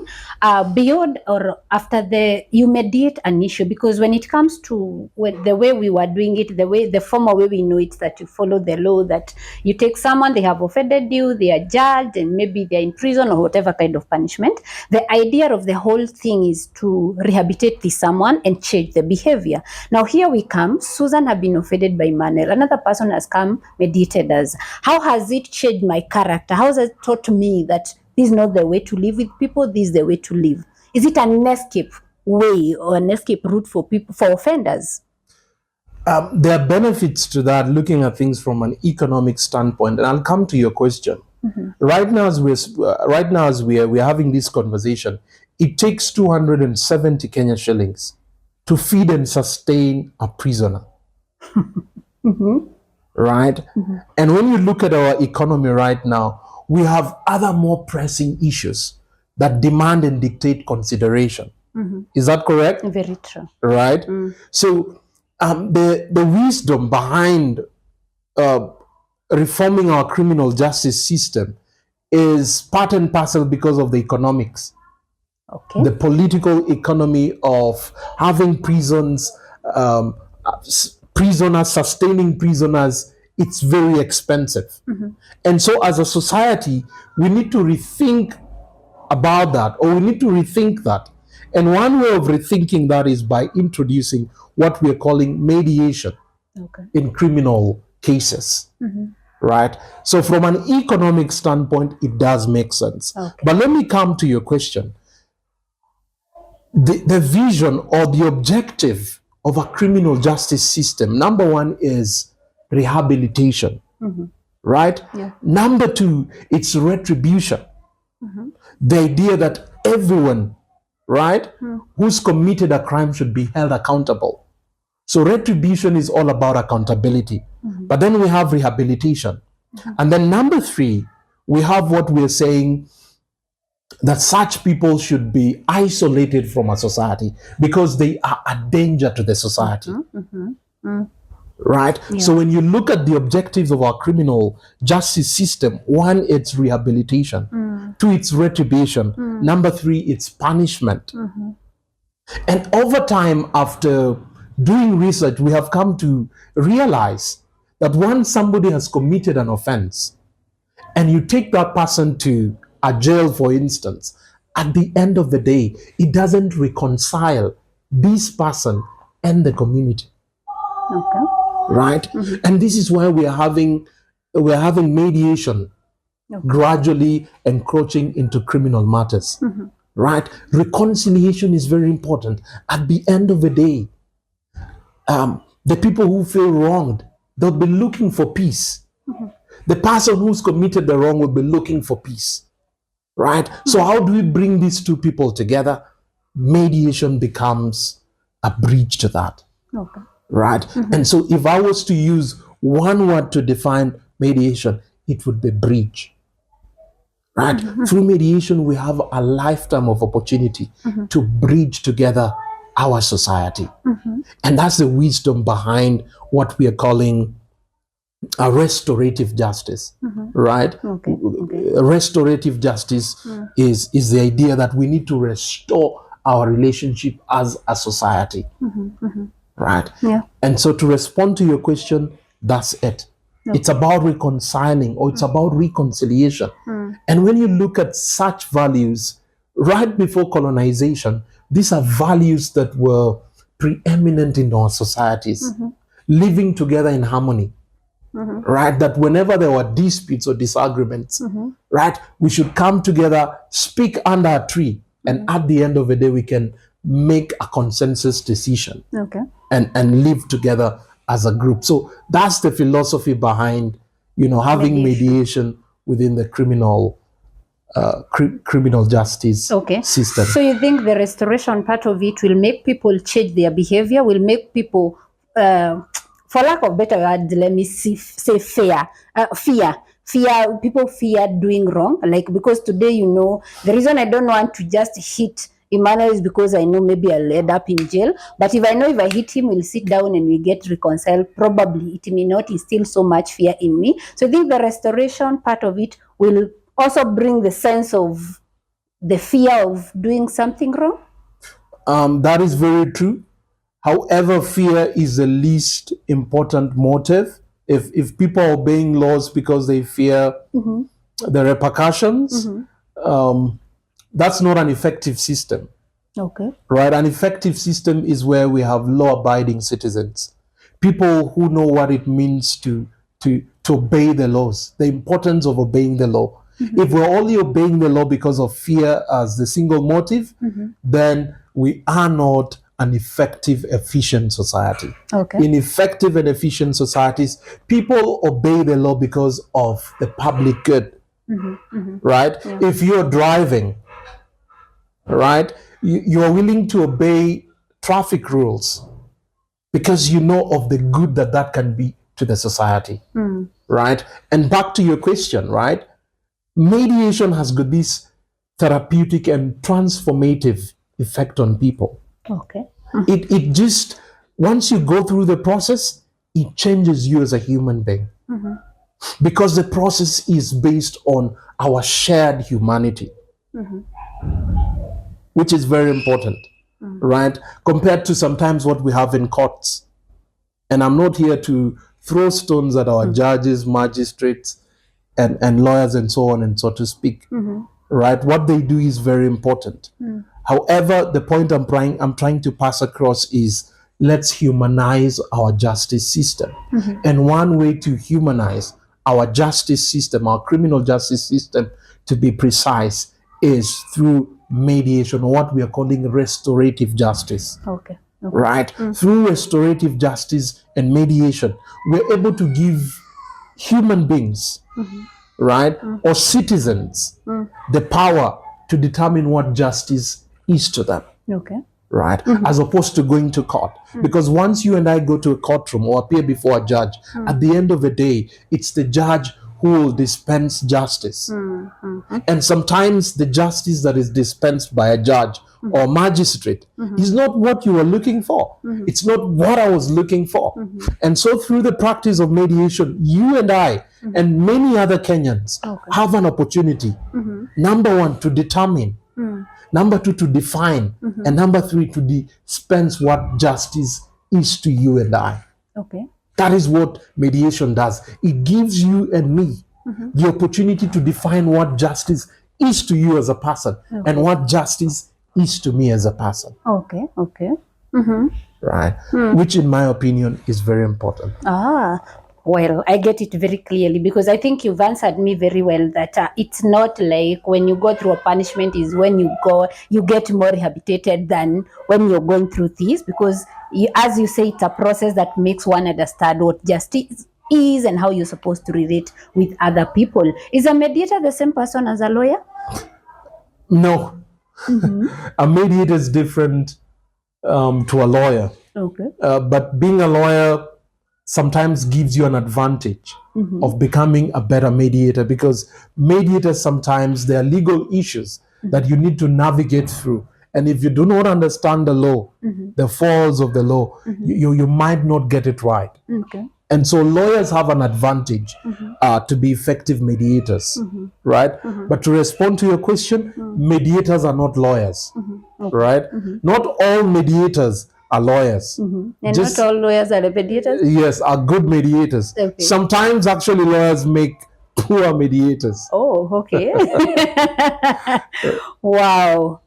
beyond or after you mediate an issue, because when it comes to the way we were doing it, the former way we know it, that you follow the law, that you take someone, they have offended you, they are judged, and maybe they're in prison or whatever kind of punishment. The idea of the whole thing is to rehabilitate this someone and change the behavior. Now here we come. Susan has been offended by Emmanuel. Another person has come, mediated us. How has it changed my character? How has it taught me that this is not the way to live with people, this is the way to live? Is it an escape way or an escape route for people, for offenders? There are benefits to that, looking at things from an economic standpoint, and I'll come to your question. Right now, as we're having this conversation, it takes 270 Kenya shillings to feed and sustain a prisoner. Right? And when you look at our economy right now, we have other more pressing issues that demand and dictate consideration. Is that correct? Very true. Right? So the wisdom behind reforming our criminal justice system is part and parcel because of the economics. Okay. The political economy of having prisons, sustaining prisoners, it's very expensive. And so as a society, we need to rethink about that, or we need to rethink that. And one way of rethinking that is by introducing what we are calling mediation in criminal cases. Right? So from an economic standpoint, it does make sense. But let me come to your question. The vision or the objective of a criminal justice system, number one is rehabilitation, right? Number two, it's retribution. The idea that everyone, right, who's committed a crime should be held accountable. So retribution is all about accountability. But then we have rehabilitation. And then number three, we have what we're saying, that such people should be isolated from a society because they are a danger to the society. Right? So when you look at the objectives of our criminal justice system, one, it's rehabilitation. Two, it's retribution. Number three, it's punishment. And over time, after doing research, we have come to realize that once somebody has committed an offense and you take that person to a jail, for instance, at the end of the day, it doesn't reconcile this person and the community. Right? And this is why we're having mediation gradually encroaching into criminal matters. Right? Reconciliation is very important. At the end of the day, the people who feel wronged, they'll be looking for peace. The person who's committed the wrong will be looking for peace. Right? So how do we bring these two people together? Mediation becomes a bridge to that. Right? And so if I was to use one word to define mediation, it would be bridge. Right? Through mediation, we have a lifetime of opportunity to bridge together our society. And that's the wisdom behind what we are calling a restorative justice, right? Restorative justice is the idea that we need to restore our relationship as a society, right? And so to respond to your question, that's it. It's about reconciling, or it's about reconciliation. And when you look at such values, right before colonization, these are values that were preeminent in our societies, living together in harmony. Right, that whenever there were disputes or disagreements, right, we should come together, speak under a tree, and at the end of the day, we can make a consensus decision, and live together as a group. So that's the philosophy behind, having mediation within the criminal justice system. So you think the restoration part of it will make people change their behavior, will make people, for lack of better word, let me say fear. People fear doing wrong. Like, because today, the reason I don't want to just hit Emmanuel is because I know maybe I'll end up in jail. But if I know if I hit him, we'll sit down and we get reconciled, probably it may not instill so much fear in me. So I think the restoration part of it will also bring the sense of the fear of doing something wrong. That is very true. However, fear is the least important motive. If people are obeying laws because they fear the repercussions, that's not an effective system. Right? An effective system is where we have law-abiding citizens, people who know what it means to obey the laws, the importance of obeying the law. If we're only obeying the law because of fear as the single motive, then we are not an effective, efficient society. In effective and efficient societies, people obey the law because of the public good. Right? If you're driving, right, you are willing to obey traffic rules because you know of the good that can be to the society. Right? And back to your question, right? Mediation has got this therapeutic and transformative effect on people. It just, once you go through the process, it changes you as a human being. Because the process is based on our shared humanity, which is very important, right? Compared to sometimes what we have in courts. And I'm not here to throw stones at our judges, magistrates, and lawyers and so on and so to speak, right? What they do is very important. However, the point I'm trying to pass across is, let's humanize our justice system. And one way to humanize our justice system, our criminal justice system, to be precise, is through mediation, what we are calling restorative justice. Right? Through restorative justice and mediation, we're able to give human beings, right, or citizens, the power to determine what justice is to them. Right? As opposed to going to court. Because once you and I go to a courtroom or appear before a judge, at the end of the day, it's the judge who will dispense justice. And sometimes the justice that is dispensed by a judge or magistrate is not what you were looking for. It's not what I was looking for. And so through the practice of mediation, you and I and many other Kenyans have an opportunity, number one, to determine, number two, to define, and number three, to dispense what justice is to you and I. That is what mediation does. It gives you and me the opportunity to define what justice is to you as a person and what justice is to me as a person. Right? Which in my opinion is very important. Well, I get it very clearly, because I think you've answered me very well that it's not like when you go through a punishment is when you get more rehabilitated than when you're going through this, because as you say, it's a process that makes one understand what justice is and how you're supposed to relate with other people. Is a mediator the same person as a lawyer? No. A mediator is different to a lawyer. But being a lawyer sometimes gives you an advantage of becoming a better mediator, because mediators, sometimes there are legal issues that you need to navigate through. And if you do not understand the law, the falls of the law, you might not get it right. And so lawyers have an advantage to be effective mediators, right? But to respond to your question, mediators are not lawyers, right? Not all mediators are lawyers. And Just- not all lawyers are mediators? Yes, are good mediators. Okay. Sometimes actually lawyers make poor mediators. Oh, okay. Wow.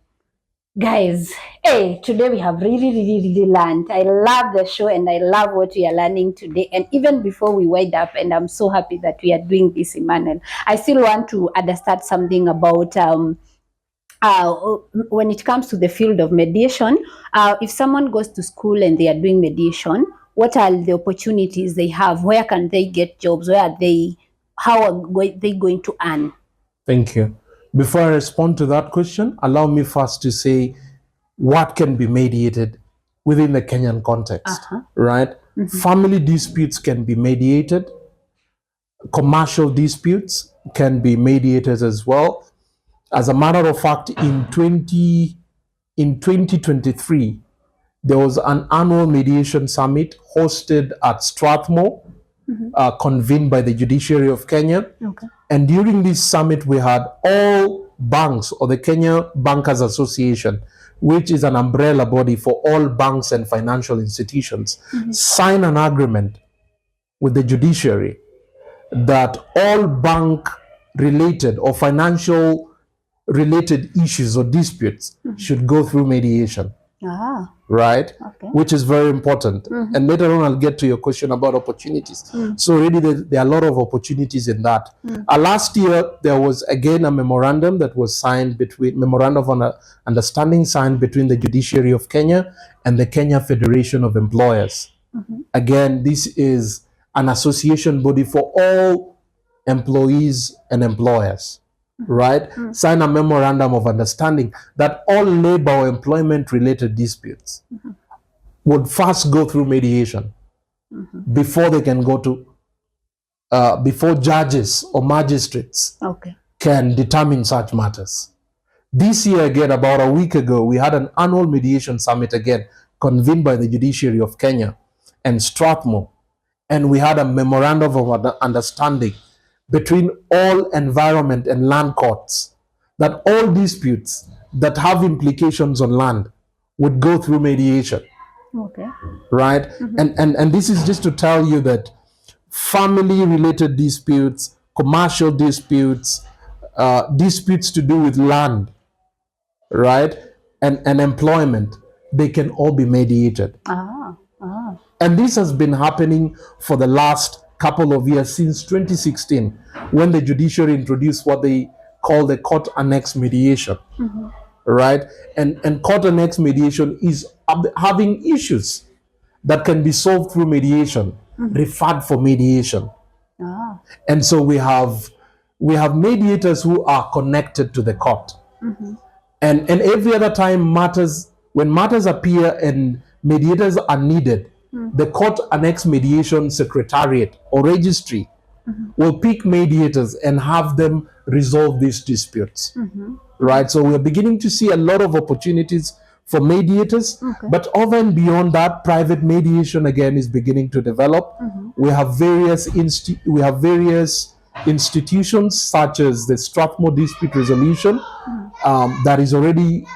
Guys, hey, today we have really learned. I love the show and I love what we are learning today. And even before we wind up, and I'm so happy that we are doing this, Emmanuel, I still want to understand something about when it comes to the field of mediation. If someone goes to school and they are doing mediation, what are the opportunities they have? Where can they get jobs? How are they going to earn? Thank you. Before I respond to that question, allow me first to say what can be mediated within the Kenyan context, right? Family disputes can be mediated. Commercial disputes can be mediated as well. As a matter of fact, in 2023, there was an annual mediation summit hosted at Strathmore, convened by the Judiciary of Kenya. Okay. And during this summit, we had all banks, or the Kenya Bankers Association, which is an umbrella body for all banks and financial institutions, sign an agreement with the judiciary that all bank-related or financial-related issues or disputes should go through mediation. Right? Okay. Which is very important. And later on, I'll get to your question about opportunities. So really, there are a lot of opportunities in that. Last year, there was again a memorandum that was signed memorandum of understanding signed between the Judiciary of Kenya and the Kenya Federation of Employers. Again, this is an association body for all employees and employers. Right? Sign a memorandum of understanding that all labor or employment related disputes would first go through mediation before they can go to before judges or magistrates can determine such matters. This year again, about a week ago, we had an annual mediation summit again convened by the Judiciary of Kenya and Strathmore, and we had a memorandum of understanding between all environment and land courts that all disputes that have implications on land would go through mediation. Okay. Right? And this is just to tell you that family related disputes, commercial disputes, disputes to do with land, right, and employment, they can all be mediated. And this has been happening for the last couple of years, since 2016, when the judiciary introduced what they call the court annex mediation. Right? And court annex mediation is having issues that can be solved through mediation, referred for mediation. And so we have mediators who are connected to the court. And every other time when matters appear and mediators are needed, the court annex mediation secretariat or registry will pick mediators and have them resolve these disputes. Right? So we're beginning to see a lot of opportunities for mediators, but over and beyond that, private mediation again is beginning to develop. We have various institutions such as the Strathmore Dispute Resolution that is already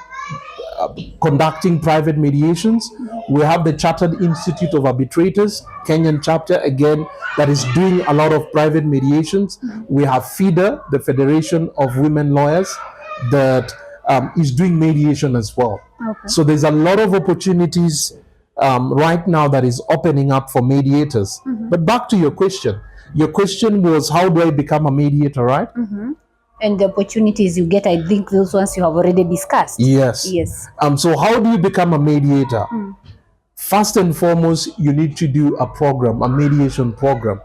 conducting private mediations. We have the Chartered Institute of Arbitrators, Kenyan chapter, again, that is doing a lot of private mediations. We have FIDA, the Federation of Women Lawyers, that is doing mediation as well. So there's a lot of opportunities right now that is opening up for mediators. But back to your question. Your question was, how do I become a mediator, right? And the opportunities you get, I think those ones you have already discussed. Yes. So how do you become a mediator? First and foremost, you need to do a program, a mediation program.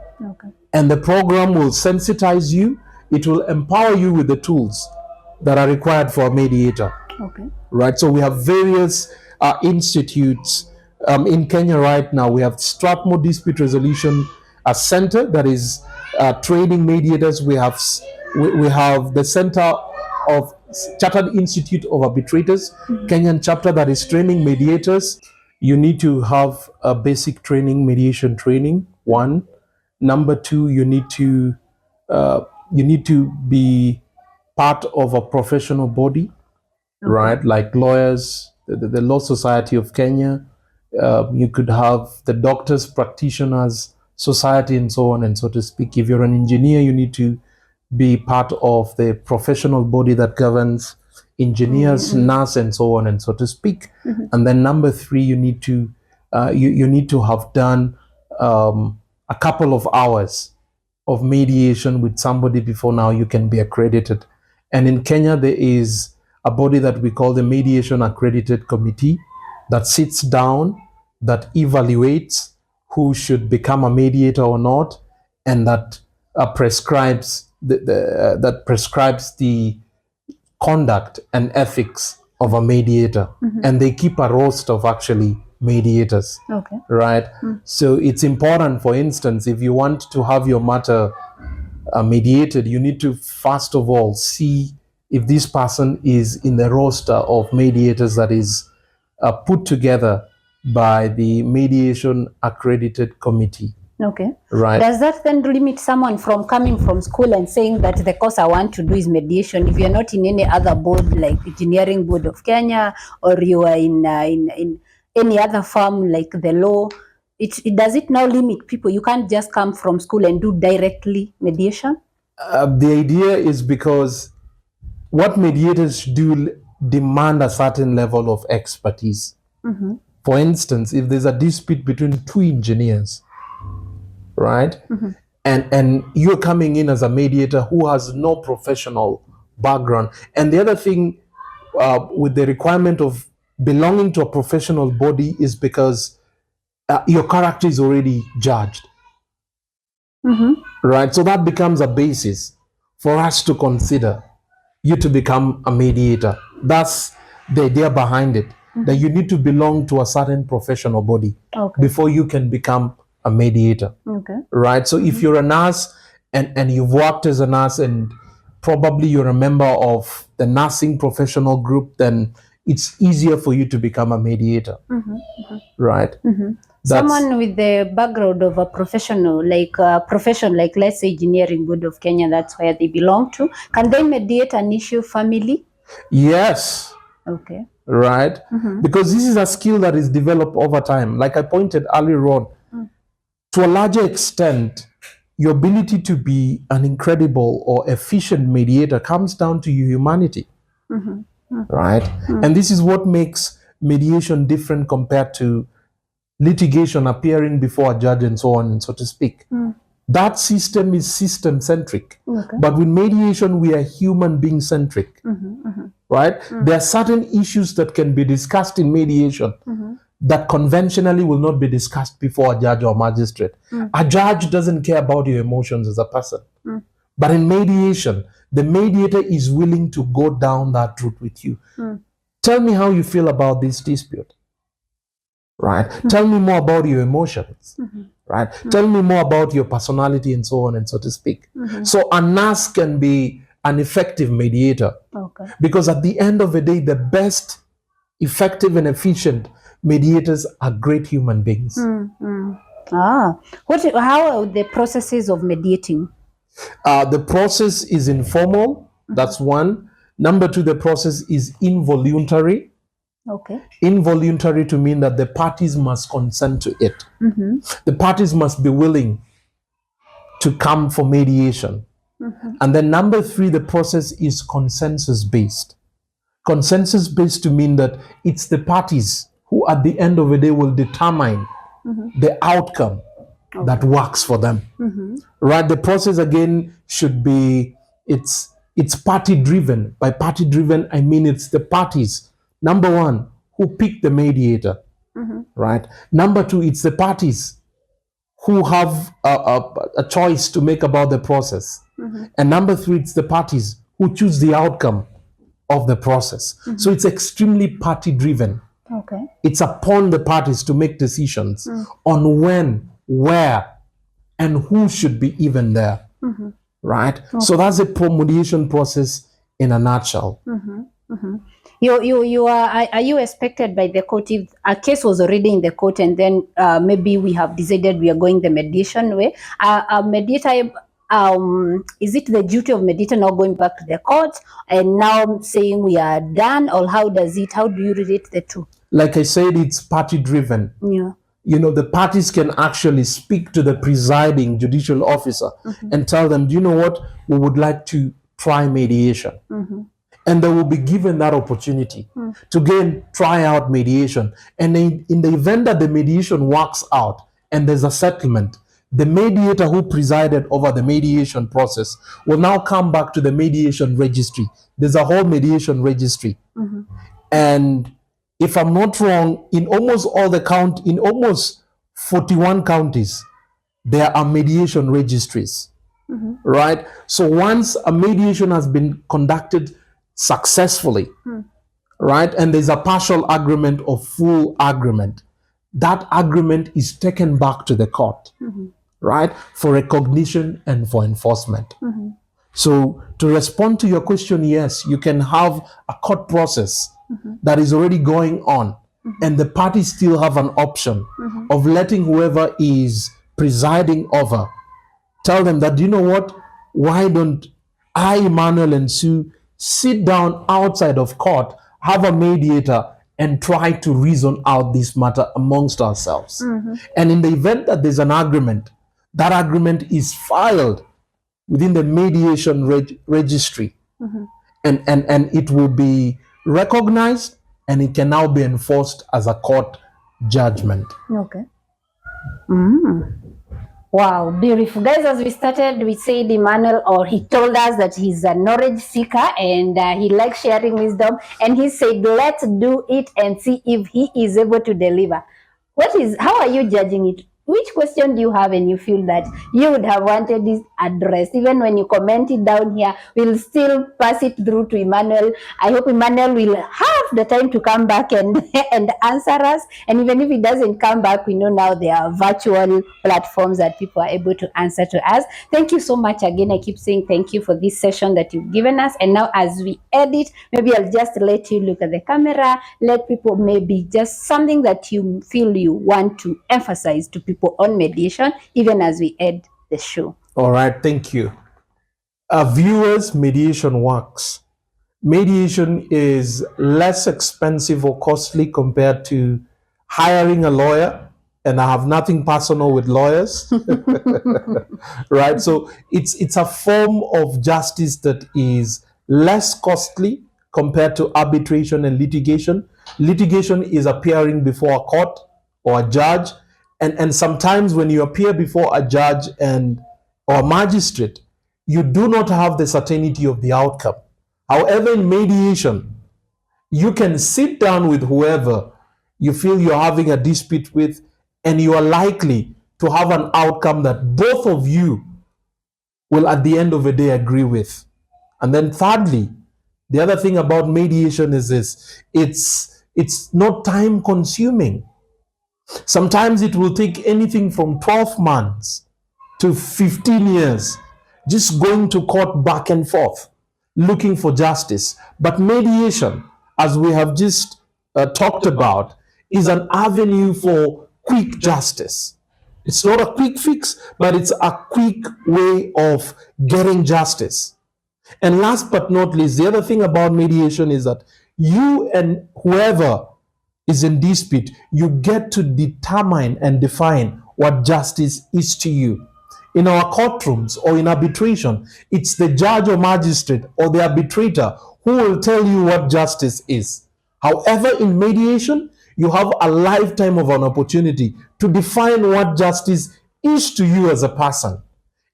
And the program will sensitize you. It will empower you with the tools that are required for a mediator. Right? So we have various institutes in Kenya right now. We have Strathmore Dispute Resolution Center that is training mediators. We have the Center of Chartered Institute of Arbitrators, Kenyan chapter, that is training mediators. You need to have a basic training, mediation training, one. Number two, you need to be part of a professional body, right? Like lawyers, the Law Society of Kenya, You could have the doctors, practitioners, society, and so on and so to speak. If you're an engineer, you need to be part of the professional body that governs engineers, nurse, and so on and so to speak. And then number three, you need to you need to have done a couple of hours of mediation with somebody before now you can be accredited. And in Kenya, there is a body that we call the Mediation Accredited Committee that sits down, that evaluates who should become a mediator or not, and that prescribes that prescribes the conduct and ethics of a mediator. And they keep a roster of actually mediators. Okay. Right? So it's important, for instance, if you want to have your matter mediated, you need to first of all see if this person is in the roster of mediators that is put together by the Mediation Accredited Committee. Okay. Right. Does that then limit someone from coming from school and saying that the course I want to do is mediation if you're not in any other board like Engineering Board of Kenya, or you are in any other firm like the law? Does it now limit people? You can't just come from school and do directly mediation? The idea is because what mediators do demand a certain level of expertise. For instance, if there's a dispute between two engineers, right? And you're coming in as a mediator who has no professional background. And the other thing with the requirement of belonging to a professional body is because your character is already judged. Right? So that becomes a basis for us to consider you to become a mediator. That's the idea behind it, that you need to belong to a certain professional body before you can become a mediator. Okay. Right? So if you're a nurse and you've worked as a nurse and probably you're a member of the nursing professional group, then it's easier for you to become a mediator. Right? Someone with the background of a professional, like a profession, like let's say Engineering Board of Kenya, that's where they belong to. Can they mediate an issue family? Yes. Okay. Right? Because this is a skill that is developed over time. Like I pointed earlier on, to a larger extent, your ability to be an incredible or efficient mediator comes down to your humanity. Right? And this is what makes mediation different compared to litigation appearing before a judge and so on and so to speak. That system is system-centric. But with mediation, we are human being-centric. Right? There are certain issues that can be discussed in mediation that conventionally will not be discussed before a judge or magistrate. A judge doesn't care about your emotions as a person. But in mediation, the mediator is willing to go down that route with you. Tell me how you feel about this dispute. Right? Tell me more about your emotions. Right? Tell me more about your personality and so on and so to speak. So a nurse can be an effective mediator. Because at the end of the day, the best effective and efficient mediators are great human beings. How are the processes of mediating? The process is informal. That's one. Number two, the process is involuntary. Okay. Involuntary to mean that the parties must consent to it. The parties must be willing to come for mediation. And then number three, the process is consensus-based. Consensus-based to mean that it's the parties who at the end of the day will determine the outcome that works for them. Right? The process again should be, it's party-driven. By party-driven, I mean it's the parties, number one, who pick the mediator. Right? Number two, it's the parties who have a choice to make about the process. And number three, it's the parties who choose the outcome of the process. So it's extremely party driven. Okay. It's upon the parties to make decisions on when, where, and who should be even there. Right? So that's a mediation process in a nutshell. Are you expected by the court, if a case was already in the court and then maybe we have decided we are going the mediation way, a mediator, is it the duty of mediator now going back to the court and now saying we are done, or how do you relate the two? Like I said, it's party driven. Yeah. You know, the parties can actually speak to the presiding judicial officer and tell them, do you know what? We would like to try mediation. And they will be given that opportunity to again try out mediation. And in the event that the mediation works out and there's a settlement, the mediator who presided over the mediation process will now come back to the mediation registry. There's a whole mediation registry. And if I'm not wrong, in almost 41 counties, there are mediation registries, right? So once a mediation has been conducted successfully, right, and there's a partial agreement or full agreement, that agreement is taken back to the court, right, for recognition and for enforcement. So to respond to your question, yes, you can have a court process that is already going on, and the parties still have an option of letting whoever is presiding over tell them that, you know what, why don't I, Emmanuel and Sue, sit down outside of court, have a mediator, and try to reason out this matter amongst ourselves. And in the event that there's an agreement, that agreement is filed within the mediation registry, and it will be recognized, and it can now be enforced as a court judgment. Okay. Wow, beautiful. Guys, as we started, we said Emmanuel, or he told us that he's a knowledge seeker and he likes sharing wisdom. And he said, let's do it and see if he is able to deliver. How are you judging it? Which question do you have and you feel that you would have wanted this addressed? Even when you comment it down here, we'll still pass it through to Emmanuel. I hope Emmanuel will have the time to come back and answer us. And even if he doesn't come back, we know now there are virtual platforms that people are able to answer to us. Thank you so much again. I keep saying thank you for this session that you've given us. And now as we edit, maybe I'll just let you look at the camera, let people maybe just something that you feel you want to emphasize to people on mediation, even as we end the show. All right, thank you. Viewers, mediation works. Mediation is less expensive or costly compared to hiring a lawyer, and I have nothing personal with lawyers, right? So it's a form of justice that is less costly compared to arbitration and litigation. Litigation is appearing before a court or a judge, and sometimes when you appear before a judge or a magistrate, you do not have the certainty of the outcome. However, in mediation, you can sit down with whoever you feel you're having a dispute with, and you are likely to have an outcome that both of you will at the end of the day agree with. And then thirdly, the other thing about mediation is this: it's not time consuming. Sometimes it will take anything from 12 months to 15 years just going to court back and forth looking for justice. But mediation, as we have just talked about, is an avenue for quick justice. It's not a quick fix, but it's a quick way of getting justice. And last but not least, the other thing about mediation is that you and whoever is in dispute, you get to determine and define what justice is to you. In our courtrooms or in arbitration, it's the judge or magistrate or the arbitrator who will tell you what justice is. However, in mediation, you have a lifetime of an opportunity to define what justice is to you as a person,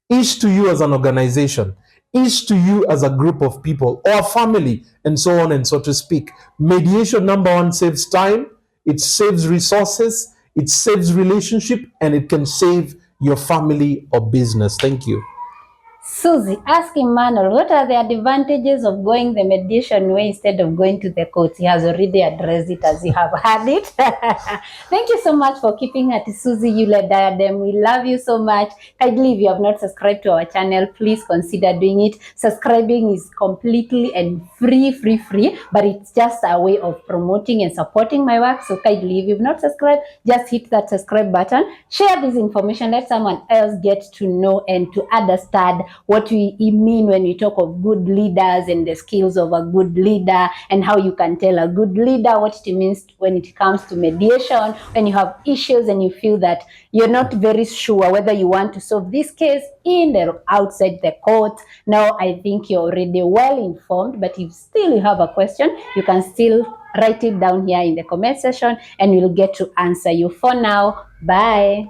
is to you as an organization, is to you as a group of people or a family, and so on and so to speak. Mediation, number one, saves time, it saves resources, it saves relationship, and it can save your family or business. Thank you. Suzie, ask Emmanuel, what are the advantages of going the mediation way instead of going to the courts? He has already addressed it as you have heard it. Thank you so much for keeping at Suzie Yule Diadem. We love you so much. Kindly, if you have not subscribed to our channel, please consider doing it. Subscribing is completely and free, but it's just a way of promoting and supporting my work. So kindly, if you've not subscribed, just hit that subscribe button. Share this information. Let someone else get to know and to understand what we mean when we talk of good leaders and the skills of a good leader, and how you can tell a good leader, what it means when it comes to mediation, when you have issues and you feel that you're not very sure whether you want to solve this case in or outside the court. Now, I think you're already well informed, but if still you have a question, you can still write it down here in the comment section and we'll get to answer you. For now, bye.